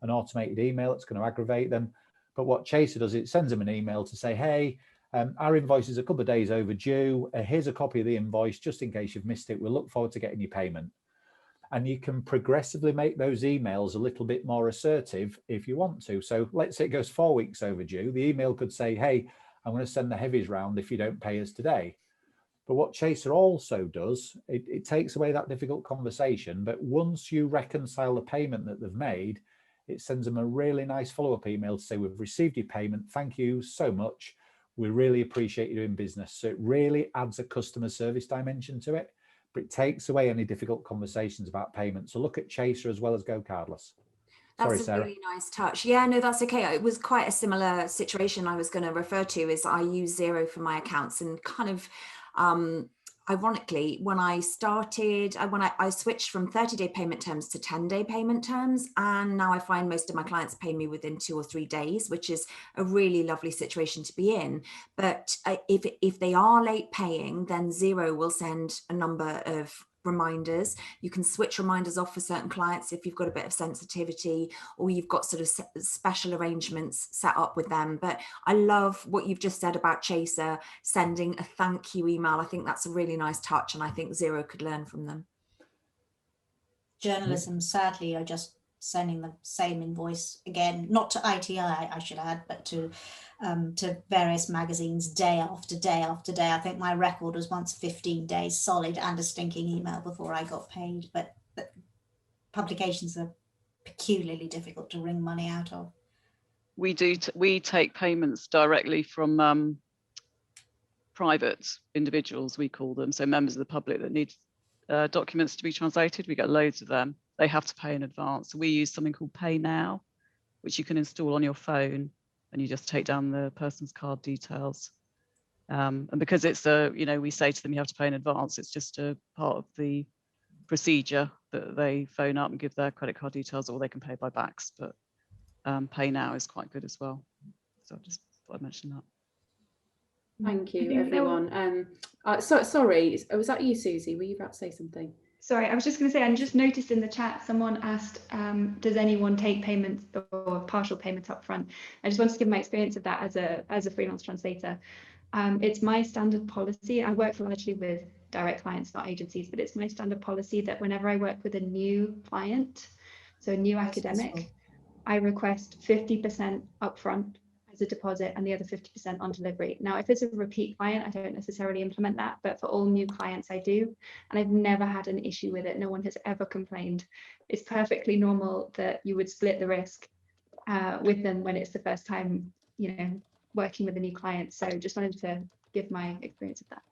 automated email. It's going to aggravate them. But what Chaser does, it sends them an email to say, hey, our invoice is a couple of days overdue. Here's a copy of the invoice just in case you've missed it. We'll look forward to getting your payment. And you can progressively make those emails a little bit more assertive if you want to. So let's say it goes 4 weeks overdue. The email could say, hey, I'm going to send the heavies round if you don't pay us today. But what Chaser also does, it takes away that difficult conversation. But once you reconcile the payment that they've made, it sends them a really nice follow-up email to say, we've received your payment. Thank you so much. We really appreciate you doing business. So it really adds a customer service dimension to it, but it takes away any difficult conversations about payment. So look at Chaser as well as Go Cardless. Sorry, That's a Sarah. really nice touch. Yeah, no, that's okay. It was quite a similar situation I was going to refer to. Is I use Xero for my accounts, and kind of ironically, when I started, I switched from 30-day payment terms to 10-day payment terms, and now I find most of my clients pay me within 2 or 3 days, which is a really lovely situation to be in. But if they are late paying, then Xero will send a number of reminders. You can switch reminders off for certain clients if you've got a bit of sensitivity, or you've got sort of special arrangements set up with them. But I love what you've just said about Chaser sending a thank you email. I think that's a really nice touch, and I think Xero could learn from them. Journalism, sadly, are just sending the same invoice again, not to ITI, I should add, but to various magazines day after day after day. I think my record was once 15 days solid and a stinking email before I got paid. But publications are peculiarly difficult to wring money out of. We take payments directly from private individuals, we call them, so members of the public that need documents to be translated. We get loads of them. They have to pay in advance. We use something called Pay Now, which you can install on your phone, and you just take down the person's card details. And because it's we say to them you have to pay in advance, it's just a part of the procedure that they phone up and give their credit card details, or they can pay by backs. But Pay Now is quite good as well. So I just thought I'd mention that. Thank you, everyone. Sorry, was that you, Susie? Were you about to say something? Sorry, I was just going to say, I just noticed in the chat, someone asked, does anyone take payments or partial payments up front? I just wanted to give my experience of that as a freelance translator. It's my standard policy. I work largely with direct clients, not agencies, but it's my standard policy that whenever I work with a new client, so a new academic, I request 50% upfront as a deposit and the other 50% on delivery. Now, if it's a repeat client, I don't necessarily implement that, but for all new clients, I do. And I've never had an issue with it. No one has ever complained. It's perfectly normal that you would split the risk with them when it's the first time, working with a new client. So just wanted to give my experience of that.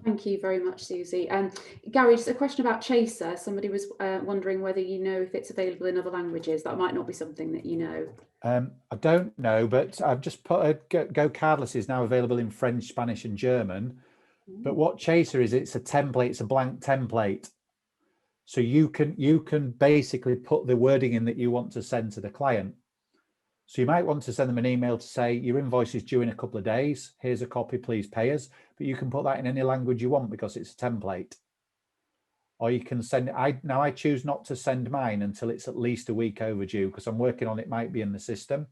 Thank you very much, Susie. Gary, just a question about Chaser. Somebody was wondering whether you know if it's available in other languages. That might not be something that you know. I don't know, but I've just put Go Cardless is now available in French, Spanish and German. But what Chaser is, it's a template, it's a blank template. So you can basically put the wording in that you want to send to the client. So you might want to send them an email to say your invoice is due in a couple of days. Here's a copy, please pay us. But you can put that in any language you want because it's a template. Or you can send it. I choose not to send mine until it's at least a week overdue because I'm working on it. Might be in the system,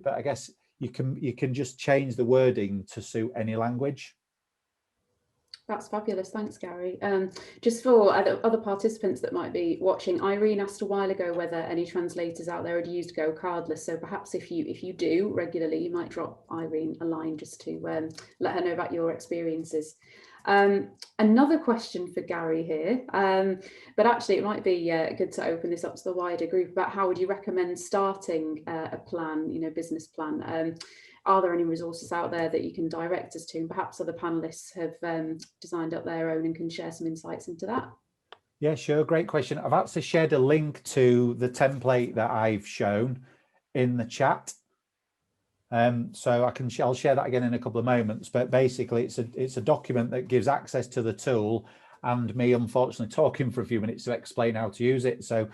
but I guess you can just change the wording to suit any language. That's fabulous. Thanks, Gary. Just for other participants that might be watching, Irene asked a while ago whether any translators out there had used Go Cardless. So perhaps if you do regularly, you might drop Irene a line just to let her know about your experiences. Another question for Gary here, but actually it might be good to open this up to the wider group about how would you recommend starting a plan, business plan. Are there any resources out there that you can direct us to? And perhaps other panelists have designed up their own and can share some insights into that. Yeah, sure. Great question. I've actually shared a link to the template that I've shown in the chat. So I'll share that again in a couple of moments. But basically, it's a document that gives access to the tool and me, unfortunately, talking for a few minutes to explain how to use it. So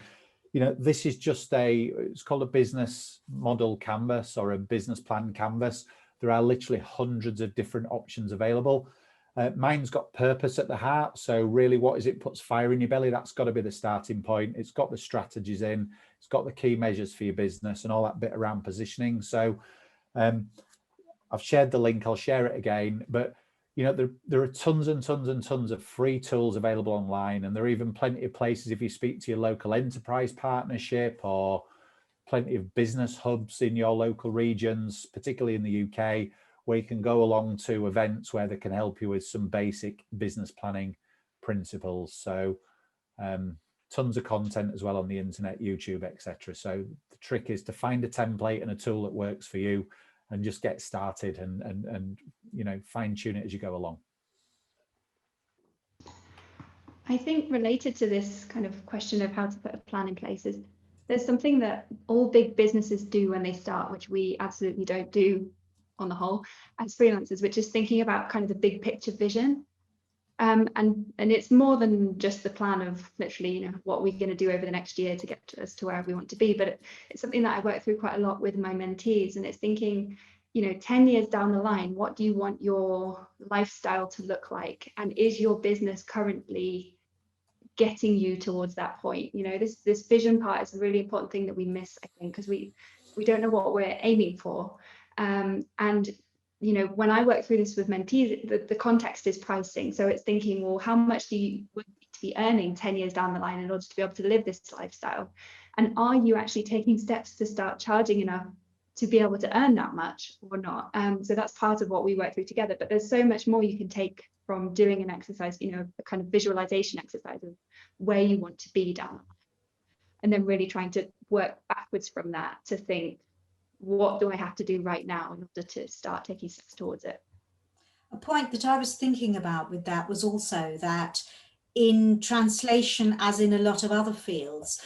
this is just it's called a business model canvas or a business plan canvas. There are literally hundreds of different options available. Mine's got purpose at the heart. So really, what is it puts fire in your belly? That's got to be the starting point. It's got the strategies in, it's got the key measures for your business and all that bit around positioning. So I've shared the link, I'll share it again, but there are tons and tons and tons of free tools available online, and there are even plenty of places if you speak to your local enterprise partnership or plenty of business hubs in your local regions, particularly in the UK, where you can go along to events where they can help you with some basic business planning principles. So tons of content as well on the internet, YouTube, etc. So the trick is to find a template and a tool that works for you and just get started and fine tune it as you go along. I think related to this kind of question of how to put a plan in place is there's something that all big businesses do when they start, which we absolutely don't do on the whole as freelancers, which is thinking about kind of the big picture vision. And it's more than just the plan of literally, what we're going to do over the next year to get us to wherever we want to be. But it's something that I work through quite a lot with my mentees, and it's thinking, 10 years down the line, what do you want your lifestyle to look like? And is your business currently getting you towards that point? This vision part is a really important thing that we miss, I think, because we don't know what we're aiming for. And when I work through this with mentees, the context is pricing. So it's thinking, well, how much would we to be earning 10 years down the line in order to be able to live this lifestyle? And are you actually taking steps to start charging enough to be able to earn that much or not? So that's part of what we work through together. But there's so much more you can take from doing an exercise, you know, a kind of visualization exercise of where you want to be down the line. And then really trying to work backwards from that to think, what do I have to do right now in order to start taking steps towards it? A point that I was thinking about with that was also that in translation, as in a lot of other fields,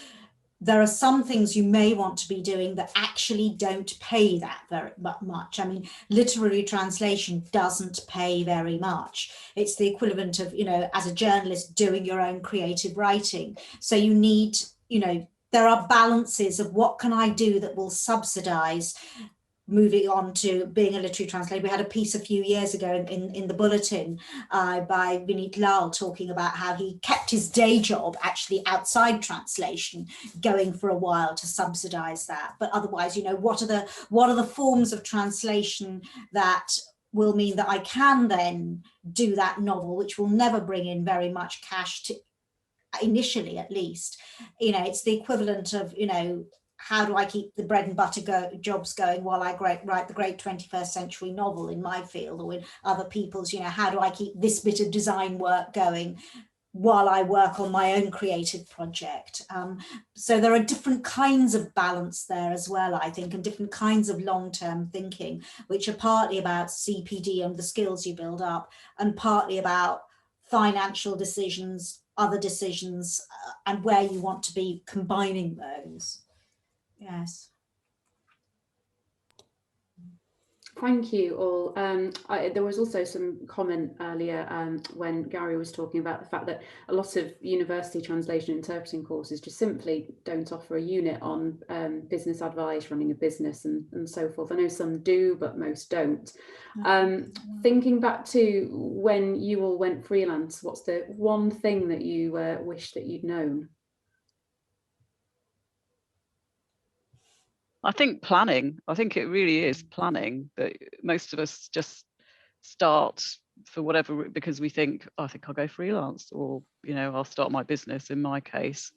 there are some things you may want to be doing that actually don't pay that very much. I mean, literary translation doesn't pay very much. It's the equivalent of, you know, as a journalist doing your own creative writing. So you need, you know, there are balances of what can I do that will subsidize moving on to being a literary translator. We had a piece a few years ago in the Bulletin by Vineet Lal talking about how he kept his day job actually outside translation going for a while to subsidize that. But otherwise, you know, what are the forms of translation that will mean that I can then do that novel, which will never bring in very much cash to initially, at least. You know, it's the equivalent of, you know, how do I keep the bread and butter jobs going while I write the great 21st century novel in my field or in other people's? You know, how do I keep this bit of design work going while I work on my own creative project? So there are different kinds of balance there as well, I think, and different kinds of long-term thinking, which are partly about CPD and the skills you build up, and partly about financial decisions, other decisions, and where you want to be combining those. Yes. Thank you all. There was also some comment earlier when Gary was talking about the fact that a lot of university translation interpreting courses just simply don't offer a unit on business advice, running a business and so forth. I know some do, but most don't. Thinking back to when you all went freelance, what's the one thing that you wish that you'd known? I think planning. I think it really is planning, that most of us just start for whatever, because we think, oh, I think I'll go freelance, or, you know, I'll start my business in my case.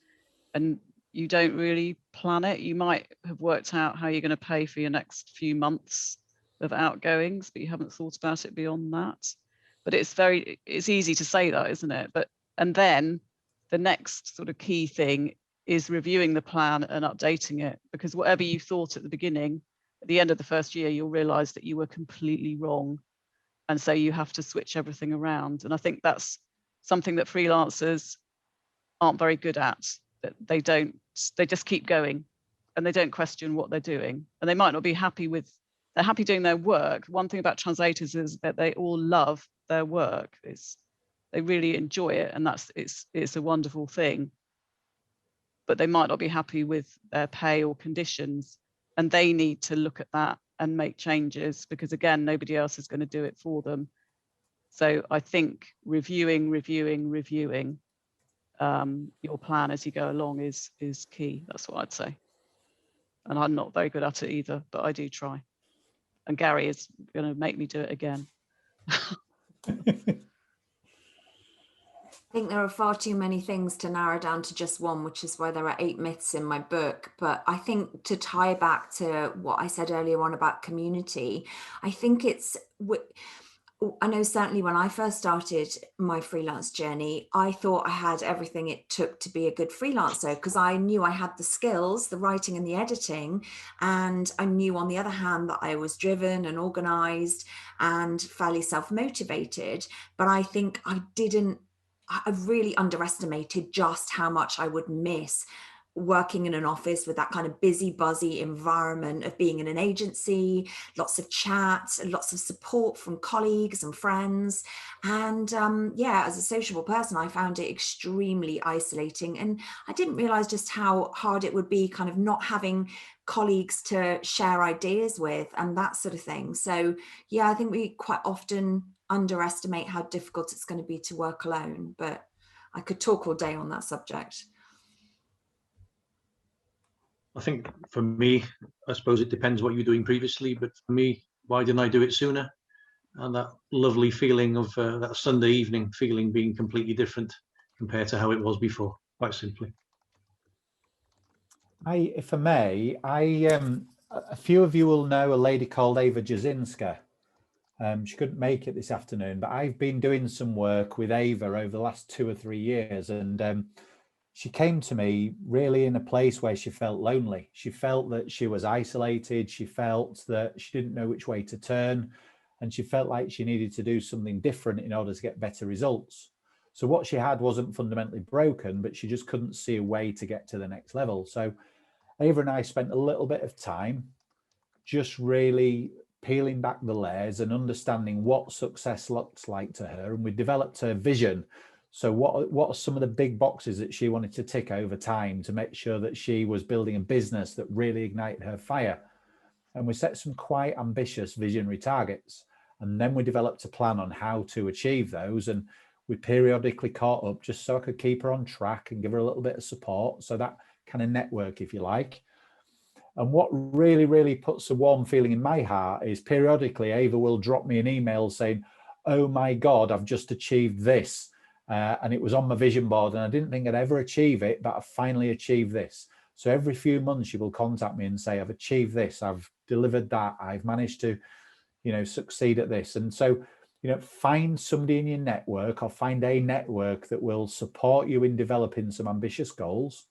And you don't really plan it. You might have worked out how you're going to pay for your next few months of outgoings, but you haven't thought about it beyond that. But it's easy to say that, isn't it? And then the next sort of key thing is reviewing the plan and updating it, because whatever you thought at the beginning, at the end of the first year, you'll realize that you were completely wrong. And so you have to switch everything around. And I think that's something that freelancers aren't very good at, that they just keep going and they don't question what they're doing. And they might not be happy they're happy doing their work. One thing about translators is that they all love their work. They really enjoy it, and it's a wonderful thing. But they might not be happy with their pay or conditions, and they need to look at that and make changes, because again, nobody else is going to do it for them. So I think reviewing your plan as you go along is key. That's what I'd say. And I'm not very good at it either, but I do try. And Gary is going to make me do it again. I think there are far too many things to narrow down to just one, which is why there are 8 myths in my book. But I think to tie back to what I said earlier on about community, I think I know certainly when I first started my freelance journey, I thought I had everything it took to be a good freelancer, because I knew I had the skills, the writing and the editing. And I knew, on the other hand, that I was driven and organized and fairly self-motivated. But I think I really underestimated just how much I would miss working in an office with that kind of busy, buzzy environment of being in an agency, lots of chat, lots of support from colleagues and friends. And yeah, as a sociable person, I found it extremely isolating. And I didn't realize just how hard it would be kind of not having colleagues to share ideas with and that sort of thing. So yeah, I think we quite often underestimate how difficult it's going to be to work alone, but I could talk all day on that subject. I think for me, I suppose it depends what you're doing previously, but for me, why didn't I do it sooner? And that lovely feeling of that Sunday evening feeling being completely different compared to how it was before, quite simply. If I may, a few of you will know a lady called Eva Jasinska. She couldn't make it this afternoon, but I've been doing some work with Eva over the last 2 or 3 years, and she came to me really in a place where she felt lonely. She felt that she was isolated. She felt that she didn't know which way to turn, and she felt like she needed to do something different in order to get better results. So what she had wasn't fundamentally broken, but she just couldn't see a way to get to the next level. So Ava and I spent a little bit of time just really peeling back the layers and understanding what success looks like to her. And we developed her vision. So what are some of the big boxes that she wanted to tick over time to make sure that she was building a business that really ignited her fire? And we set some quite ambitious visionary targets. And then we developed a plan on how to achieve those. And we periodically caught up just so I could keep her on track and give her a little bit of support. So that kind of network, if you like. And what really, really puts a warm feeling in my heart is periodically Ava will drop me an email saying, oh my God, I've just achieved this. And it was on my vision board and I didn't think I'd ever achieve it, but I finally achieved this. So every few months she will contact me and say, I've achieved this, I've delivered that, I've managed to, succeed at this. And so, find somebody in your network or find a network that will support you in developing some ambitious goals,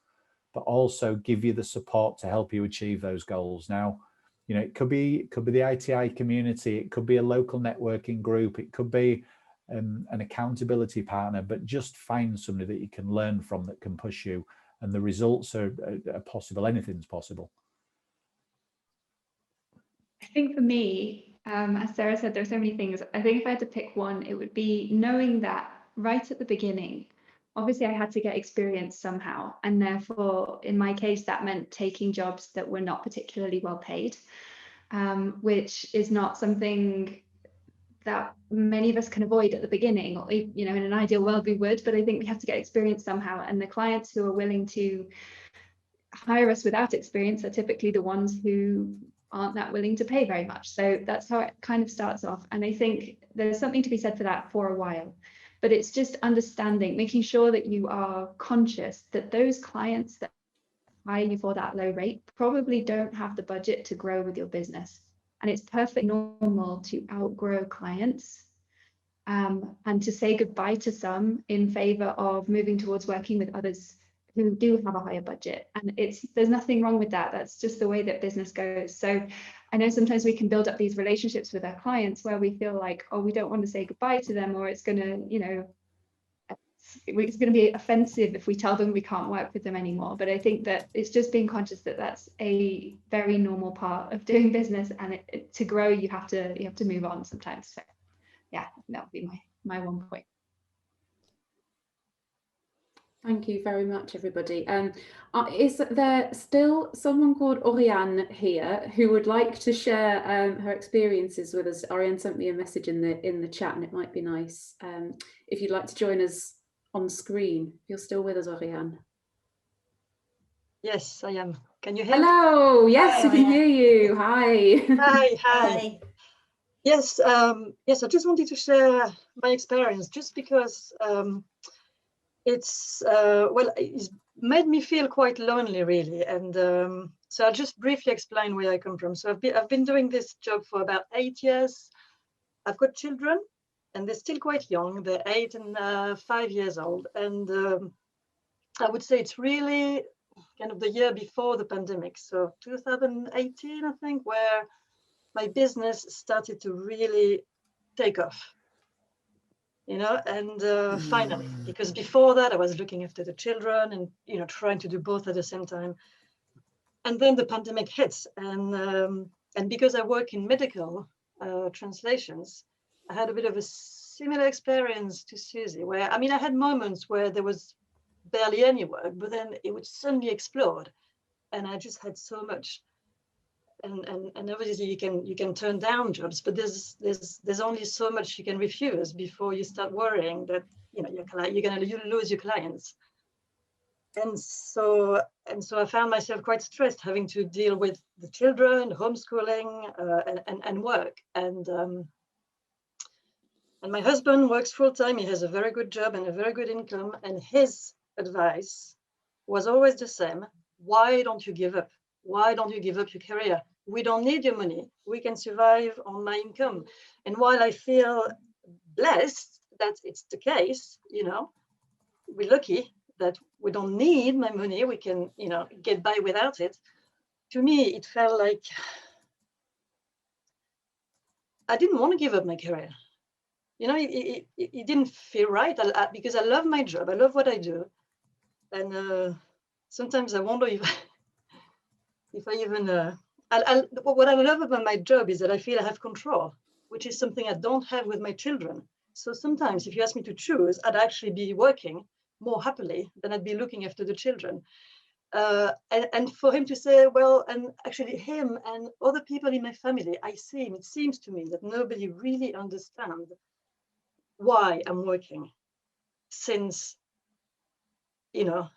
but also give you the support to help you achieve those goals. Now, it could be the ITI community, it could be a local networking group, it could be an accountability partner, but just find somebody that you can learn from that can push you, and the results are possible. Anything's possible. I think for me, as Sarah said, there are so many things. I think if I had to pick one, it would be knowing that right at the beginning, obviously I had to get experience somehow. And therefore, in my case, that meant taking jobs that were not particularly well paid, which is not something that many of us can avoid at the beginning. Or, in an ideal world we would, but I think we have to get experience somehow. And the clients who are willing to hire us without experience are typically the ones who aren't that willing to pay very much. So that's how it kind of starts off. And I think there's something to be said for that for a while. But it's just understanding, making sure that you are conscious that those clients that hire you for that low rate probably don't have the budget to grow with your business. And it's perfectly normal to outgrow clients and to say goodbye to some in favor of moving towards working with others who do have a higher budget. And there's nothing wrong with that. That's just the way that business goes. So I know sometimes we can build up these relationships with our clients where we feel like, oh, we don't want to say goodbye to them, or it's going to, it's going to be offensive if we tell them we can't work with them anymore. But I think that it's just being conscious that that's a very normal part of doing business, and to grow, you have to move on sometimes. So yeah, that would be my one point. Thank you very much, everybody. Is there still someone called Oriane here who would like to share her experiences with us? Oriane sent me a message in the chat, and it might be nice if you'd like to join us on screen. If you're still with us, Oriane. Yes, I am. Can you hear me? Hello. Yes, Hi, we can Oriane. hear you. Hi. Hi. Yes, yes. I just wanted to share my experience, just because it's made me feel quite lonely, really. And so I'll just briefly explain where I come from. So I've been doing this job for about 8 years. I've got children, and they're still quite young. They're 8 and 5 years old. And I would say it's really kind of the year before the pandemic. So 2018, I think, where my business started to really take off. And finally, because before that I was looking after the children and trying to do both at the same time, and then the pandemic hits, and because I work in medical translations, I had a bit of a similar experience to Susie, where I had moments where there was barely any work, but then it would suddenly explode, and I just had so much. And obviously you can turn down jobs, but there's only so much you can refuse before you start worrying that you're going to lose your clients. And so I found myself quite stressed, having to deal with the children, homeschooling, and work. And And my husband works full-time. He has a very good job and a very good income. And his advice was always the same. Why don't you give up? Why don't you give up your career? We don't need your money. We can survive on my income. And while I feel blessed that it's the case, you know, we're lucky that we don't need my money. We can, you know, get by without it. To me, it felt like I didn't want to give up my career. You know, it didn't feel right because I love my job. I love what I do. And sometimes I wonder if I even, what I love about my job is that I feel I have control, which is something I don't have with my children. So sometimes if you ask me to choose, I'd actually be working more happily than I'd be looking after the children. And for him to say, well, and actually him and other people in my family, it seems to me that nobody really understands why I'm working, since, you know,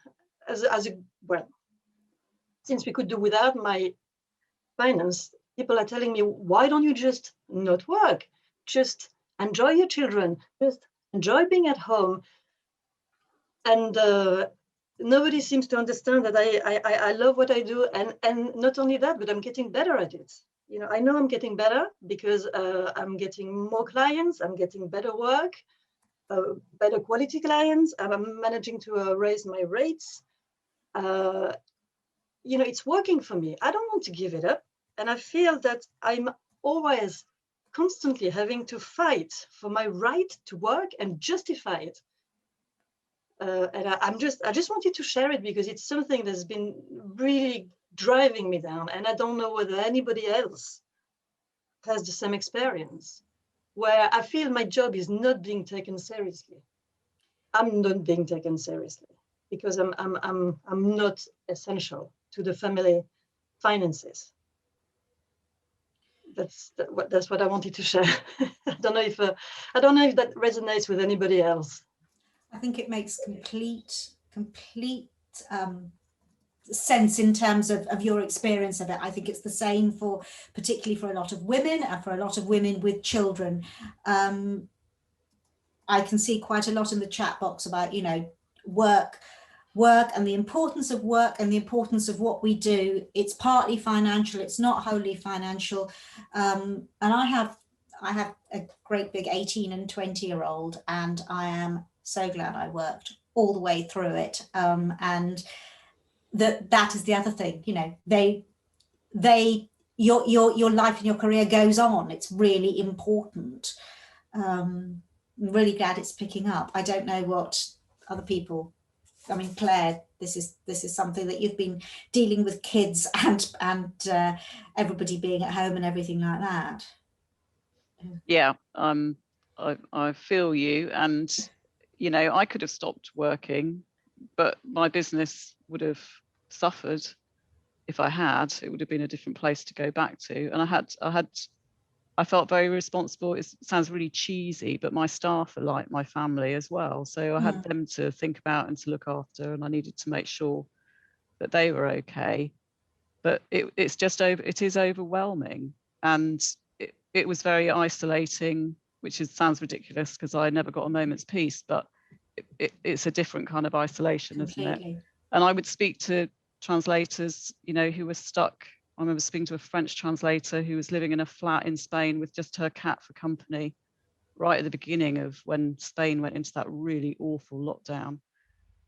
since we could do without my finance, people are telling me, why don't you just not work? Just enjoy your children, just enjoy being at home. And nobody seems to understand that I love what I do. And not only that, but I'm getting better at it. You know, I know I'm getting better because I'm getting more clients, I'm getting better work, better quality clients, I'm managing to raise my rates. You know, it's working for me. I don't want to give it up. And I feel that I'm always constantly having to fight for my right to work and justify it. And I just wanted to share it because it's something that's been really driving me down. And I don't know whether anybody else has the same experience, where I feel my job is not being taken seriously. I'm not being taken seriously because I'm not essential to the family finances. That's what I wanted to share. I don't know if that resonates with anybody else. I think it makes complete sense in terms of your experience of it. I think it's the same particularly for a lot of women and for a lot of women with children. I can see quite a lot in the chat box about, you know, work and the importance of work and the importance of what we do. It's partly financial, it's not wholly financial. And I have a great big 18 and 20-year-old, and I am so glad I worked all the way through it. And that is the other thing, you know, your life and your career goes on. It's really important. I'm really glad it's picking up. I don't know what other people, I mean, Claire, this is something that you've been dealing with, kids and everybody being at home and everything like that. Yeah, I feel you, and you know, I could have stopped working, but my business would have suffered if I had. It would have been a different place to go back to, and I felt very responsible. It sounds really cheesy, but my staff are like my family as well. So I had them to think about and to look after, and I needed to make sure that they were okay. But it is overwhelming, and it was very isolating, which sounds ridiculous because I never got a moment's peace, but it's a different kind of isolation, Completely. isn't it? And I would speak to translators, you know, who were stuck. I remember speaking to a French translator who was living in a flat in Spain with just her cat for company right at the beginning of when Spain went into that really awful lockdown.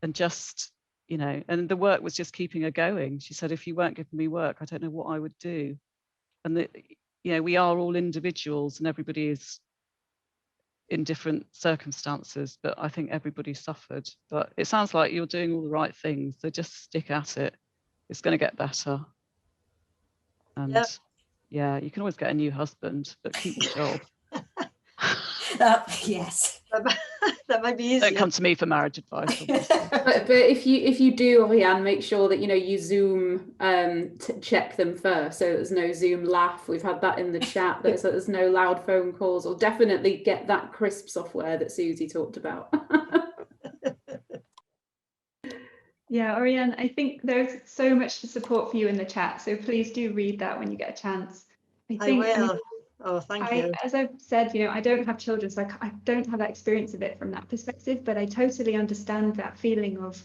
And just, you know, and the work was just keeping her going. She said, if you weren't giving me work, I don't know what I would do. And you know, we are all individuals and everybody is in different circumstances, but I think everybody suffered. But it sounds like you're doing all the right things, so just stick at it. It's going to get better. And yeah, you can always get a new husband, but keep the job. Yes. That might be easier. Don't come to me for marriage advice. But if you do, Oriane, make sure that, you know, you Zoom check them first, so there's no Zoom laugh. We've had that in the chat. There's no loud phone calls, or definitely get that crisp software that Susie talked about. Yeah, Oriane, I think there's so much to support for you in the chat, so please do read that when you get a chance. I will. Oh, thank you. As I've said, I don't have children, so I don't have that experience of it from that perspective, but I totally understand that feeling of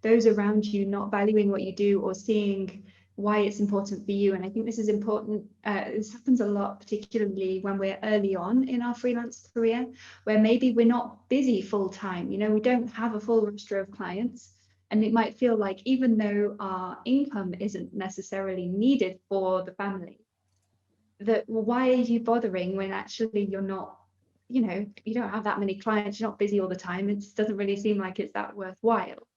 those around you not valuing what you do or seeing why it's important for you. And I think this is important. This happens a lot, particularly when we're early on in our freelance career, where maybe we're not busy full time. We don't have a full roster of clients. And it might feel like even though our income isn't necessarily needed for the family, that why are you bothering when actually you're not, you don't have that many clients, you're not busy all the time. It doesn't really seem like it's that worthwhile.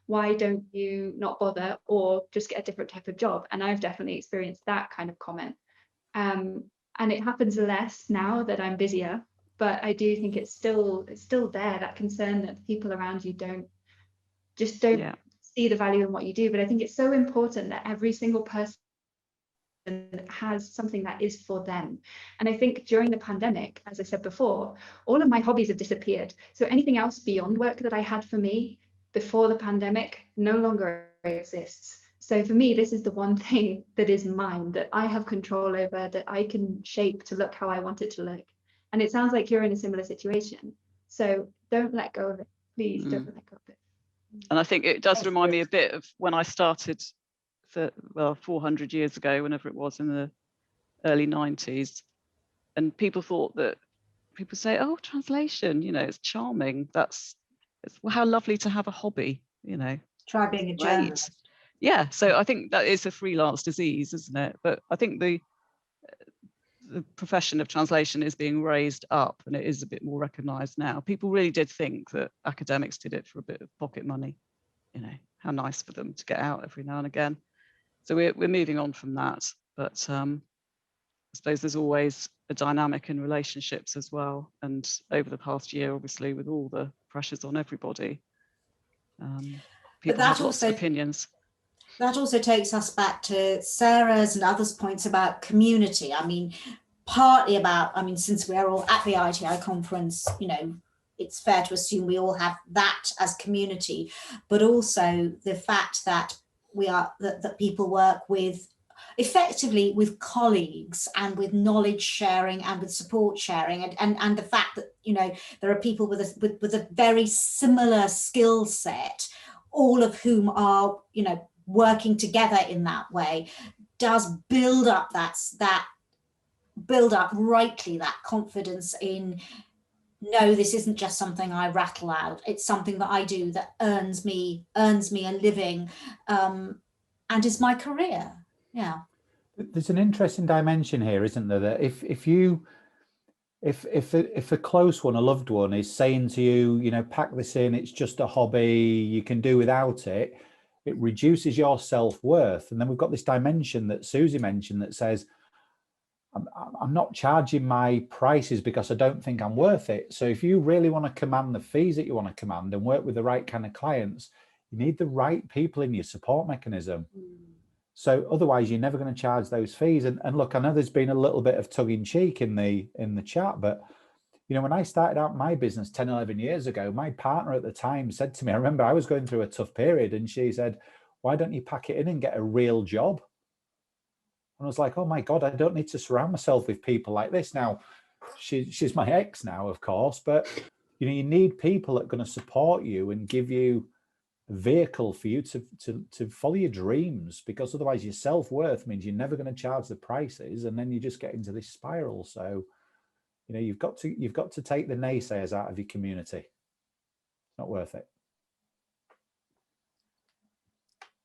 Why don't you not bother or just get a different type of job? And I've definitely experienced that kind of comment. And it happens less now that I'm busier, but I do think it's still there, that concern that people around you don't see the value in what you do. But I think it's so important that every single person has something that is for them. And I think during the pandemic, as I said before, all of my hobbies have disappeared. So anything else beyond work that I had for me before the pandemic no longer exists. So for me, this is the one thing that is mine, that I have control over, that I can shape to look how I want it to look. And it sounds like you're in a similar situation. So don't let go of it. Please don't let go of it. And I think it does remind me a bit of when I started 400 years ago, whenever it was in the early 90s, and people say, oh, translation, it's charming, it's how lovely to have a hobby, Try being a journalist. Yeah, so I think that is a freelance disease, isn't it? But I think the profession of translation is being raised up, and it is a bit more recognized now. People really did think that academics did it for a bit of pocket money, how nice for them to get out every now and again. So we're moving on from that, but I suppose there's always a dynamic in relationships as well. And over the past year, obviously, with all the pressures on everybody, people have lots of opinions. That also takes us back to Sarah's and others' points about community. Partly about, since we're all at the ITI conference, it's fair to assume we all have that as community, but also the fact that that people work effectively with colleagues and with knowledge sharing and with support sharing, and the fact that there are people with a very similar skill set, all of whom are working together in that way, does build up rightly that confidence in, no, this isn't just something I rattle out. It's something that I do that earns me a living, and is my career. Yeah. There's an interesting dimension here, isn't there? That if a close one, a loved one, is saying to you, pack this in, it's just a hobby, you can do without it, it reduces your self-worth. And then we've got this dimension that Susie mentioned that says, I'm not charging my prices because I don't think I'm worth it. So if you really want to command the fees that you want to command and work with the right kind of clients, you need the right people in your support mechanism. So otherwise you're never going to charge those fees. And look, I know there's been a little bit of tongue in cheek in the chat, but when I started out my business 10, 11 years ago, my partner at the time said to me, I remember I was going through a tough period, and she said, why don't you pack it in and get a real job? And I was like, oh my God, I don't need to surround myself with people like this. Now, she's my ex now, of course, but you need people that are going to support you and give you a vehicle for you to follow your dreams, because otherwise your self-worth means you're never going to charge the prices, and then you just get into this spiral. So, you've got to take the naysayers out of your community. It's not worth it.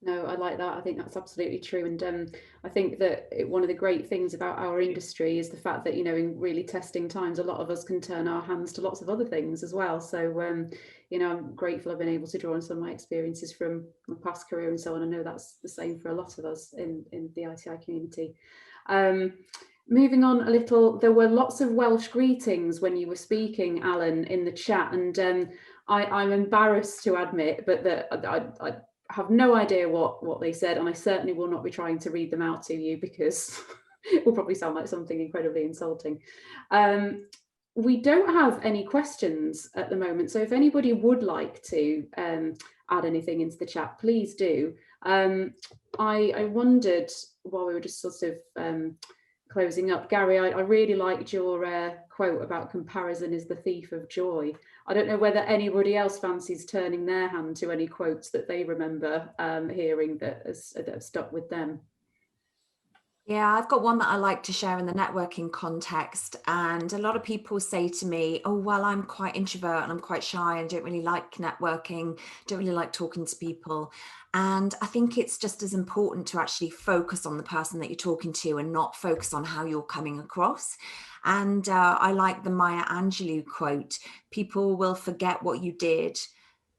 No, I like that. I think that's absolutely true. And I think that one of the great things about our industry is the fact that, in really testing times, a lot of us can turn our hands to lots of other things as well. So, I'm grateful I've been able to draw on some of my experiences from my past career and so on. I know that's the same for a lot of us in the ITI community. Moving on a little, there were lots of Welsh greetings when you were speaking, Alan, in the chat. And I'm embarrassed to admit, but that I have no idea what they said, and I certainly will not be trying to read them out to you because it will probably sound like something incredibly insulting. We don't have any questions at the moment, so if anybody would like to add anything into the chat, please do. I wondered while we were just sort of closing up. Gary, I really liked your quote about comparison is the thief of joy. I don't know whether anybody else fancies turning their hand to any quotes that they remember hearing that have stuck with them. Yeah, I've got one that I like to share in the networking context. And a lot of people say to me, oh, well, I'm quite introvert and I'm quite shy and don't really like networking, don't really like talking to people. And I think it's just as important to actually focus on the person that you're talking to and not focus on how you're coming across. And I like the Maya Angelou quote, people will forget what you did,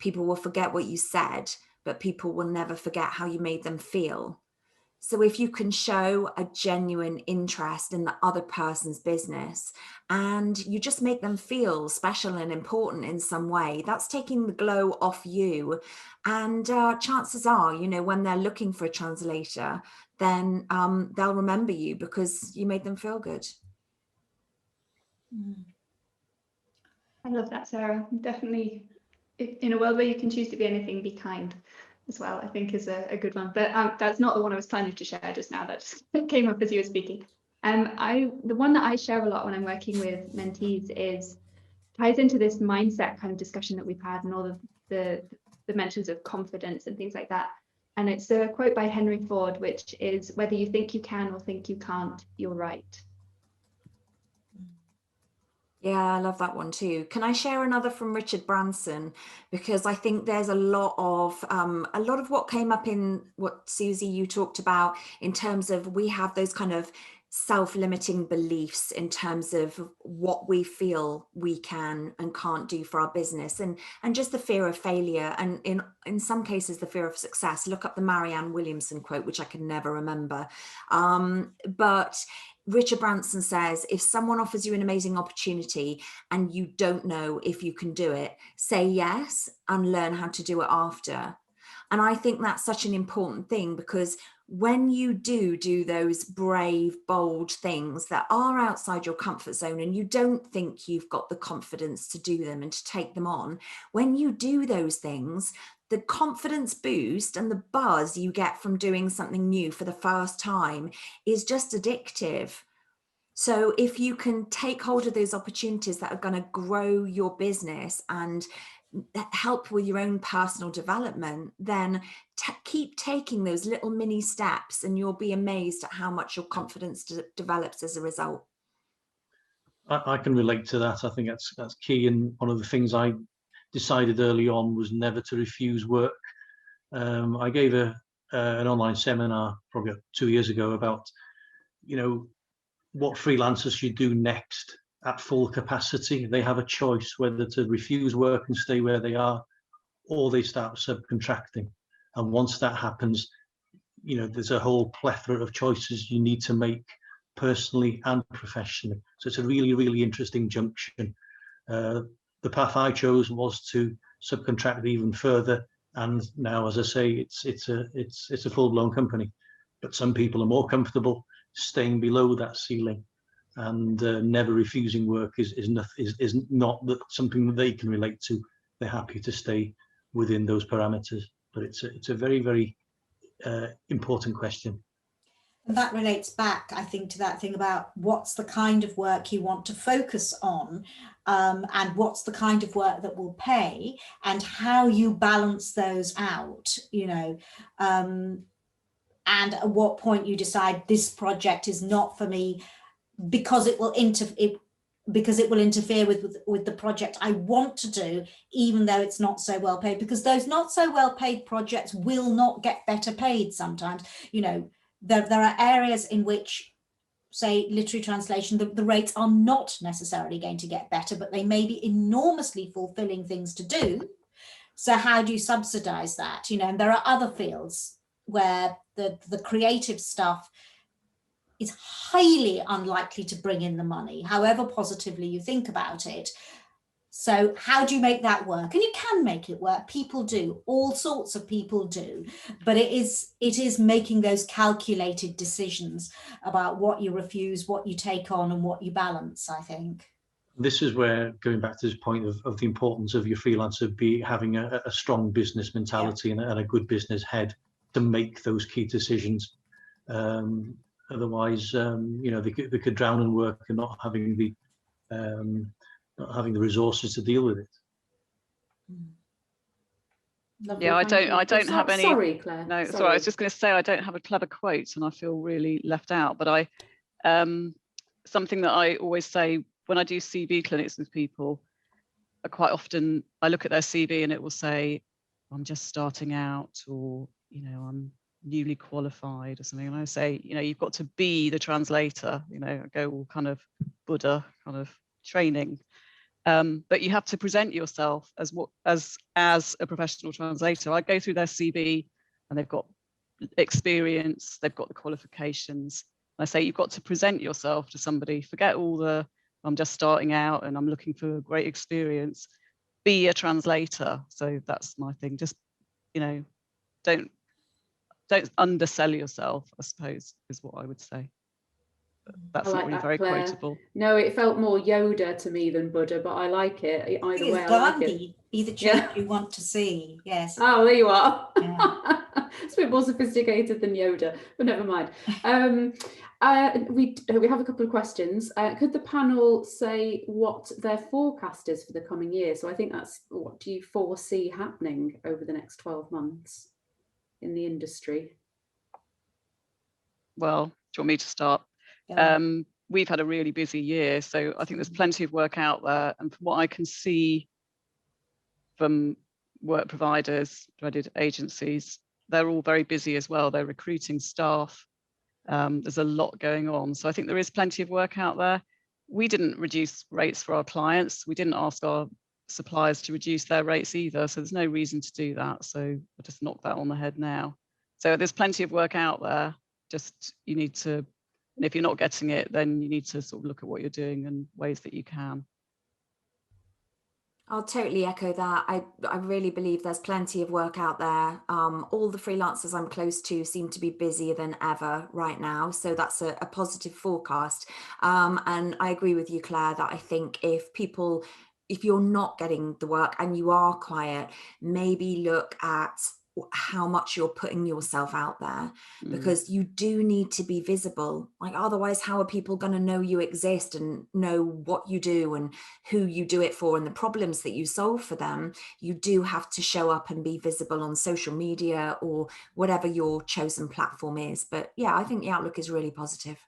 people will forget what you said, but people will never forget how you made them feel. So if you can show a genuine interest in the other person's business and you just make them feel special and important in some way, that's taking the glow off you. And chances are, you know, when they're looking for a translator, then they'll remember you because you made them feel good. I love that, Sarah. Definitely, in a world where you can choose to be anything, be kind as well, I think is a good one. But that's not the one I was planning to share just now. That just came up as you were speaking. The one that I share a lot when I'm working with mentees ties into this mindset kind of discussion that we've had and all the mentions of confidence and things like that. And it's a quote by Henry Ford, which is, whether you think you can or think you can't, you're right. Yeah, I love that one too. Can I share another from Richard Branson? Because I think there's a lot of what came up in what Susie, you talked about in terms of we have those kind of self-limiting beliefs in terms of what we feel we can and can't do for our business, and just the fear of failure, and in some cases the fear of success. Look up the Marianne Williamson quote, which I can never remember, but Richard Branson says, if someone offers you an amazing opportunity and you don't know if you can do it, say yes and learn how to do it after. And I think that's such an important thing, because when you do those brave, bold things that are outside your comfort zone and you don't think you've got the confidence to do them and to take them on, when you do those things, the confidence boost and the buzz you get from doing something new for the first time is just addictive. So if you can take hold of those opportunities that are going to grow your business and help with your own personal development, then keep taking those little mini steps and you'll be amazed at how much your confidence develops as a result. I can relate to that. I think that's key. And one of the things I decided early on was never to refuse work. I gave an online seminar probably 2 years ago about, you know, what freelancers should do next at full capacity. They have a choice whether to refuse work and stay where they are, or they start subcontracting. And once that happens, you know, there's a whole plethora of choices you need to make personally and professionally. So it's a really, really interesting junction. The path I chose was to subcontract even further, and now, as I say, it's a full-blown company. But some people are more comfortable staying below that ceiling, and never refusing work is not something that they can relate to. They're happy to stay within those parameters. But it's a very, very important question. And that relates back, I think, to that thing about what's the kind of work you want to focus on, and what's the kind of work that will pay, and how you balance those out, you know, and at what point you decide this project is not for me because it will interfere with the project I want to do, even though it's not so well paid, because those not so well paid projects will not get better paid sometimes. You know, there are areas in which, say, literary translation, the rates are not necessarily going to get better, but they may be enormously fulfilling things to do. So how do you subsidize that? You know, and there are other fields where the creative stuff is highly unlikely to bring in the money, however positively you think about it. So how do you make that work? And you can make it work. People do, all sorts of people do, but it is making those calculated decisions about what you refuse, what you take on, and what you balance, I think. This is where, going back to this point of the importance of your freelancer having a strong business mentality, yeah, and a good business head to make those key decisions. Otherwise, they could drown in work and not having the resources to deal with it. Lovely, Yeah, I thank you. don't have any. Sorry, Claire. No, sorry. I was just going to say I don't have a clever quote, and I feel really left out. But something that I always say when I do CV clinics with people, quite often I look at their CV and it will say, "I'm just starting out," or "I'm newly qualified," or something. And I say, you've got to be the translator. Go all kind of Buddha kind of training. But you have to present yourself as a professional translator. I go through their CV and they've got experience, they've got the qualifications. I say you've got to present yourself to somebody. Forget all the I'm just starting out and I'm looking for great experience. Be a translator. So that's my thing. Just don't undersell yourself, I suppose, is what I would say. That's like not really that, very Claire. quotable. No, it felt more Yoda to me than Buddha, but I like it. Either way, I like it. Be the change you want to see. Yes. Oh, there you are. Yeah. It's a bit more sophisticated than Yoda, but never mind. We have a couple of questions. Could the panel say what their forecast is for the coming year? So I think that's, what do you foresee happening over the next 12 months in the industry? Well, do you want me to start? We've had a really busy year, so I think there's plenty of work out there. And from what I can see from work providers, dreaded agencies, they're all very busy as well. They're recruiting staff. There's a lot going on. So I think there is plenty of work out there. We didn't reduce rates for our clients. We didn't ask our suppliers to reduce their rates either. So there's no reason to do that. So I'll just knock that on the head now. So there's plenty of work out there. Just you need to, and if you're not getting it, then you need to sort of look at what you're doing and ways that you can. I'll totally echo that. I really believe there's plenty of work out there. All the freelancers I'm close to seem to be busier than ever right now. So that's a positive forecast. And I agree with you, Claire, that I think if you're not getting the work and you are quiet, maybe look at how much you're putting yourself out there, because you do need to be visible. Like, otherwise, how are people going to know you exist and know what you do and who you do it for and the problems that you solve for them? You do have to show up and be visible on social media or whatever your chosen platform is. But yeah, I think the outlook is really positive.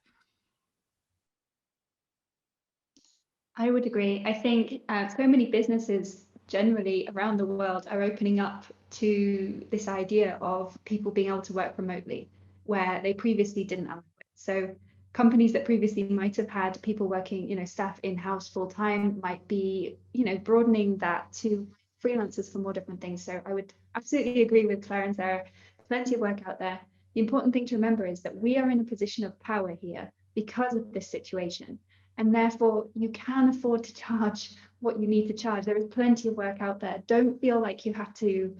I would agree. I think so many businesses generally around the world are opening up to this idea of people being able to work remotely, where they previously didn't have it. So companies that previously might have had people working, staff in-house full-time might be, broadening that to freelancers for more different things. So I would absolutely agree with Clarence. There are plenty of work out there. The important thing to remember is that we are in a position of power here because of this situation. And therefore, you can afford to charge what you need to charge. There is plenty of work out there. Don't feel like you have to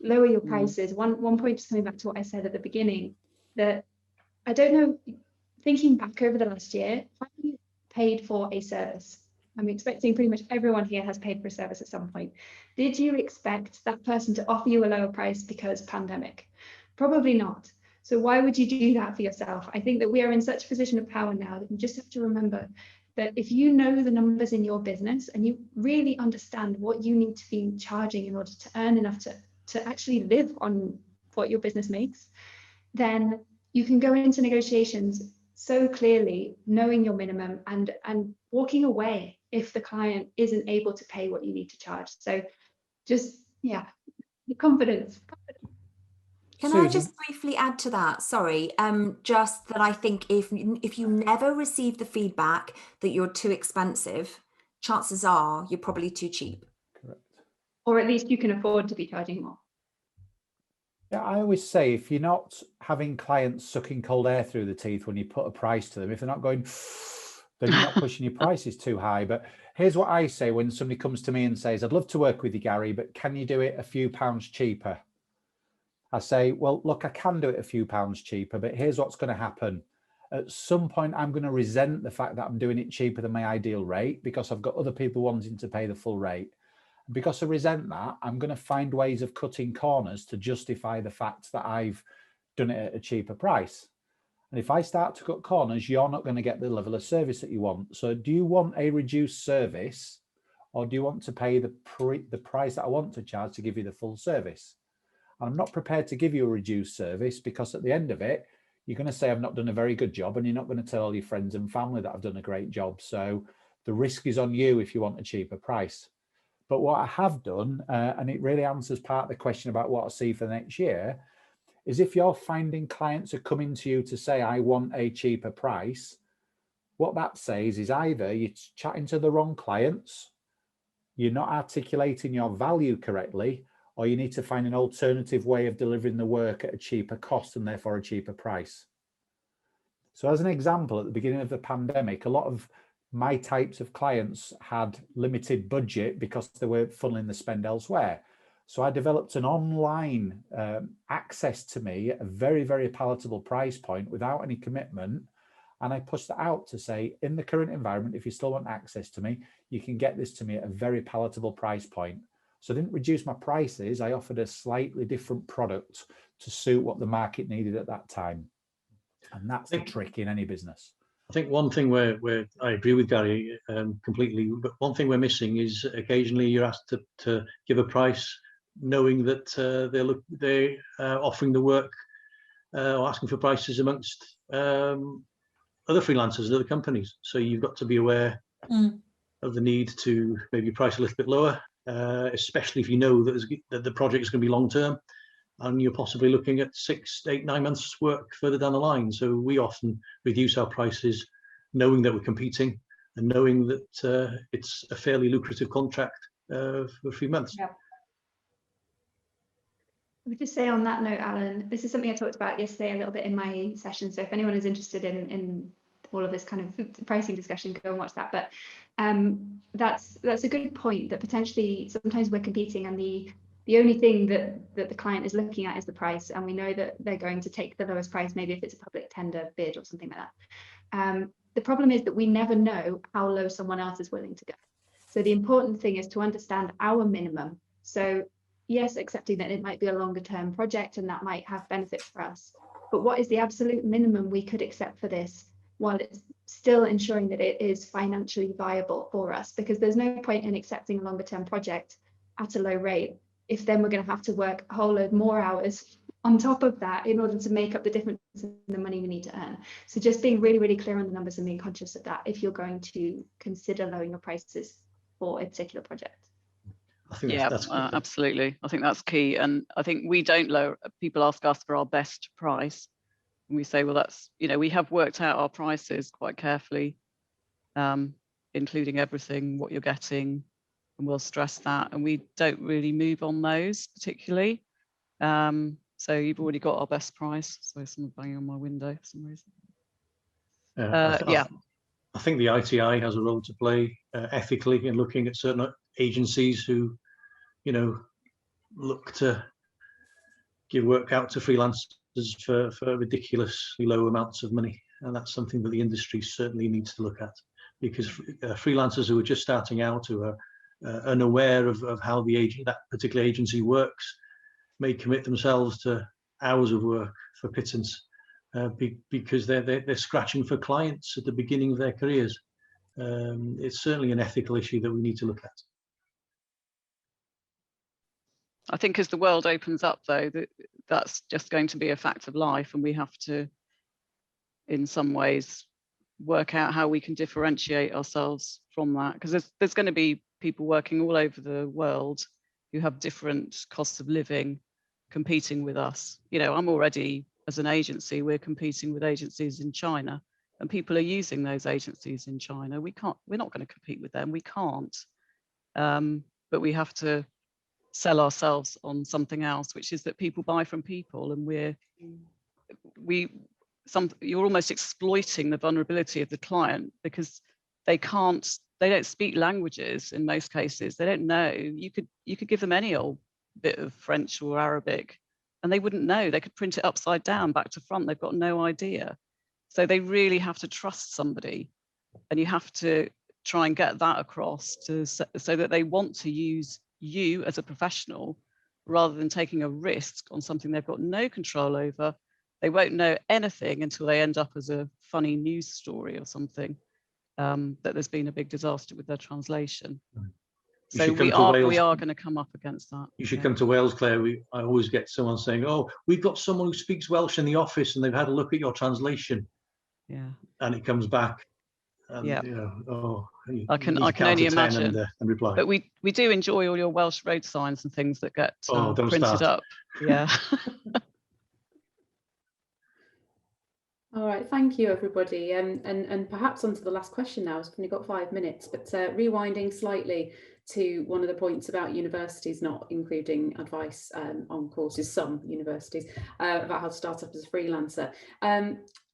lower your prices. One point, just coming back to what I said at the beginning, that I don't know, thinking back over the last year, have you paid for a service? I'm expecting pretty much everyone here has paid for a service at some point. Did you expect that person to offer you a lower price because pandemic? Probably not. So why would you do that for yourself? I think that we are in such a position of power now that you just have to remember that if you know the numbers in your business and you really understand what you need to be charging in order to earn enough to actually live on what your business makes, then you can go into negotiations so clearly, knowing your minimum and walking away if the client isn't able to pay what you need to charge. So just, yeah, confidence. Can Susan? I just briefly add to that? Sorry, just that I think if you never receive the feedback that you're too expensive, chances are you're probably too cheap. Correct. Or at least you can afford to be charging more. Yeah, I always say if you're not having clients sucking cold air through the teeth when you put a price to them, if they're not going, then you're not pushing your prices too high. But here's what I say when somebody comes to me and says, I'd love to work with you, Gary, but can you do it a few pounds cheaper? I say, well, look, I can do it a few pounds cheaper, but here's what's going to happen. At some point, I'm going to resent the fact that I'm doing it cheaper than my ideal rate because I've got other people wanting to pay the full rate. And because I resent that, I'm going to find ways of cutting corners to justify the fact that I've done it at a cheaper price. And if I start to cut corners, you're not going to get the level of service that you want. So do you want a reduced service, or do you want to pay the price that I want to charge to give you the full service? And I'm not prepared to give you a reduced service, because at the end of it, you're going to say I've not done a very good job, and you're not going to tell all your friends and family that I've done a great job. So the risk is on you if you want a cheaper price. But what I have done, and it really answers part of the question about what I see for the next year, is if you're finding clients are coming to you to say, I want a cheaper price, what that says is either you're chatting to the wrong clients, you're not articulating your value correctly, or you need to find an alternative way of delivering the work at a cheaper cost and therefore a cheaper price. So as an example, at the beginning of the pandemic, a lot of my types of clients had limited budget because they were funneling the spend elsewhere. So I developed an online access to me at a very, very palatable price point without any commitment. And I pushed that out to say, in the current environment, if you still want access to me, you can get this to me at a very palatable price point. So I didn't reduce my prices. I offered a slightly different product to suit what the market needed at that time. And that's the trick in any business. I think one thing where I agree with Gary completely, but one thing we're missing is occasionally you're asked to give a price, knowing that they're offering the work or asking for prices amongst other freelancers, other companies. So you've got to be aware of the need to maybe price a little bit lower, especially if you know that the project is going to be long term, and you're possibly looking at 6, 8, 9 months work further down the line. So we often reduce our prices, knowing that we're competing and knowing that it's a fairly lucrative contract for 3 months. Yep. I would just say on that note, Alan, this is something I talked about yesterday a little bit in my session. So if anyone is interested in all of this kind of pricing discussion, go and watch that. But that's a good point, that potentially sometimes we're competing and the only thing that the client is looking at is the price, and we know that they're going to take the lowest price, maybe if it's a public tender bid or something like that. The problem is that we never know how low someone else is willing to go. So the important thing is to understand our minimum. So yes, accepting that it might be a longer term project and that might have benefits for us, but what is the absolute minimum we could accept for this, while it's still ensuring that it is financially viable for us? Because there's no point in accepting a longer term project at a low rate if then we're going to have to work a whole load more hours on top of that in order to make up the difference in the money we need to earn. So just being really, really clear on the numbers and being conscious of that if you're going to consider lowering your prices for a particular project. I think that's absolutely. I think that's key. And I think we don't lower, people ask us for our best price. And we say, well, that's, we have worked out our prices quite carefully, including everything, what you're getting, and we'll stress that. And we don't really move on those particularly. So you've already got our best price. So someone's banging on my window for some reason. I think the ITI has a role to play ethically in looking at certain agencies who, look to give work out to freelancers for ridiculously low amounts of money. And that's something that the industry certainly needs to look at, because freelancers who are just starting out, who are unaware of how that particular agency works, may commit themselves to hours of work for pittance because they're scratching for clients at the beginning of their careers. It's certainly an ethical issue that we need to look at. I think as the world opens up, though, that's just going to be a fact of life, and we have to, in some ways, work out how we can differentiate ourselves from that, because there's going to be people working all over the world who have different costs of living competing with us. I'm already, as an agency, we're competing with agencies in China, and people are using those agencies in China. We're not going to compete with them. We can't. But we have to sell ourselves on something else, which is that people buy from people, and you're almost exploiting the vulnerability of the client, because they don't speak languages in most cases. They don't know. You could give them any old bit of French or Arabic and they wouldn't know. They could print it upside down, back to front. They've got no idea. So they really have to trust somebody, and you have to try and get that across so that they want to use you as a professional, rather than taking a risk on something they've got no control over, They won't know anything until they end up as a funny news story or something, that there's been a big disaster with their translation. So we are going to come up against that. You should come to Wales, Claire. I always get someone saying, "Oh, we've got someone who speaks Welsh in the office, and they've had a look at your translation." Yeah. And it comes back. And, yeah. You know, oh, I can only imagine. And reply. But we do enjoy all your Welsh road signs and things that get printed up. Yeah. All right, thank you, everybody. And perhaps onto the last question now. We've only got 5 minutes, but rewinding slightly to one of the points about universities not including advice on courses, some universities, about how to start up as a freelancer.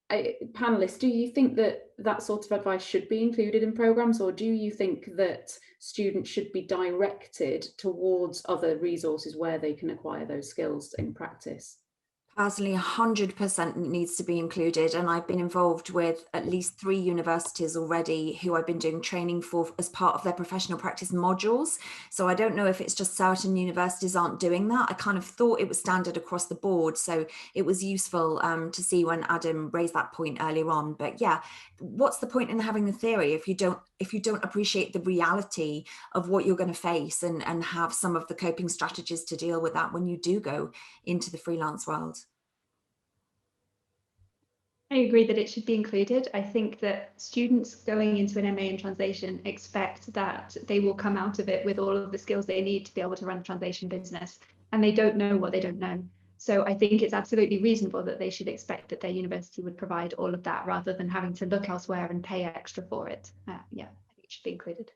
Panelists, do you think that that sort of advice should be included in programs, or do you think that students should be directed towards other resources where they can acquire those skills in practice? Personally, 100% needs to be included, and I've been involved with at least 3 universities already who I've been doing training for as part of their professional practice modules. So I don't know if it's just certain universities aren't doing that. I kind of thought it was standard across the board, so it was useful to see when Adam raised that point earlier on. But yeah, what's the point in having the theory if you don't appreciate the reality of what you're going to face and have some of the coping strategies to deal with that when you do go into the freelance world? I agree that it should be included. I think that students going into an MA in translation expect that they will come out of it with all of the skills they need to be able to run a translation business, and they don't know what they don't know. So I think it's absolutely reasonable that they should expect that their university would provide all of that rather than having to look elsewhere and pay extra for it. Yeah, I think it should be included.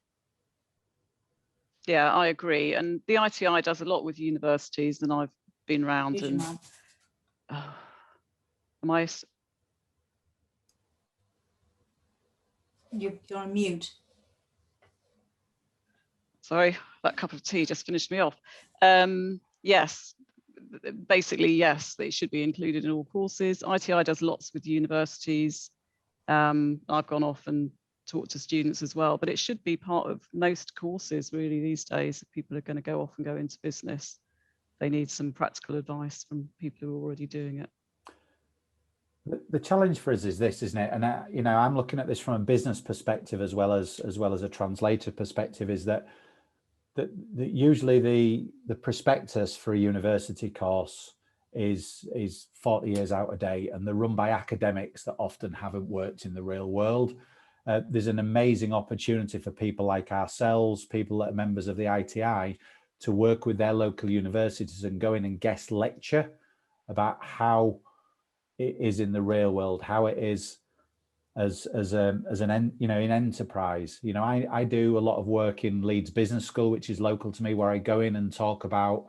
Yeah, I agree. And the ITI does a lot with universities, and I've been around and You're on mute. Sorry, that cup of tea just finished me off. Yes, basically, yes, they should be included in all courses. ITI does lots with universities. I've gone off and talked to students as well, but it should be part of most courses really these days. If people are going to go off and go into business, they need some practical advice from people who are already doing it. The challenge for us is this, isn't it? And you know, I'm looking at this from a business perspective as well as a translator perspective. Is that usually the prospectus for a university course is 40 years out of date, and they're run by academics that often haven't worked in the real world. There's an amazing opportunity for people like ourselves, people that are members of the ITI, to work with their local universities and go in and guest lecture about how it is in the real world, how it is as an in enterprise. You know, I do a lot of work in Leeds Business School, which is local to me, where I go in and talk about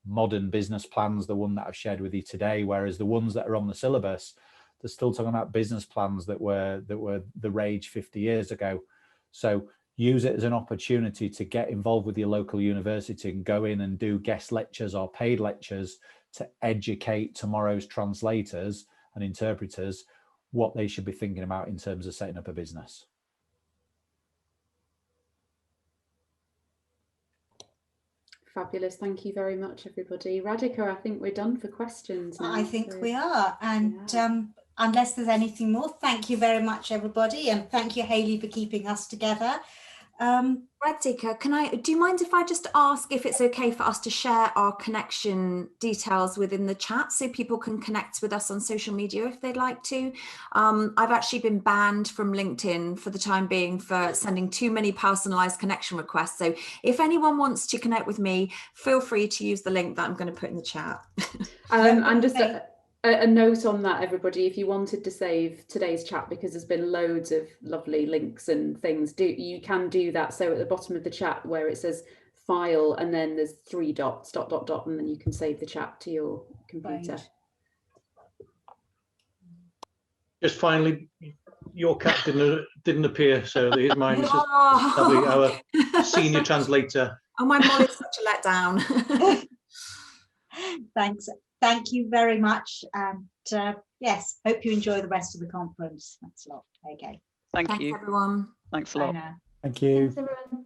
modern business plans, the one that I've shared with you today, whereas the ones that are on the syllabus, they're still talking about business plans that were the rage 50 years ago. So use it as an opportunity to get involved with your local university and go in and do guest lectures or paid lectures to educate tomorrow's translators and interpreters what they should be thinking about in terms of setting up a business. Fabulous. Thank you very much, everybody. Radhika, I think we're done for questions now. I think we are. And unless there's anything more, thank you very much, everybody. And thank you, Hayley, for keeping us together. Radhika, do you mind if I just ask if it's okay for us to share our connection details within the chat so people can connect with us on social media if they'd like to? I've actually been banned from LinkedIn for the time being for sending too many personalized connection requests. So if anyone wants to connect with me, feel free to use the link that I'm going to put in the chat. And just a note on that, everybody, if you wanted to save today's chat, because there's been loads of lovely links and things, you can do that. So at the bottom of the chat where it says file and then there's 3 dots, ... and then you can save the chat to your computer. Right. Just finally, your cat didn't appear, so here's mine. This is our senior translator. Oh, my mom is such a letdown. Thanks. Thank you very much. And yes, hope you enjoy the rest of the conference. Thanks a lot. Okay. Thanks you. everyone. Thanks a lot. Bye now. Thank you. Thanks, everyone.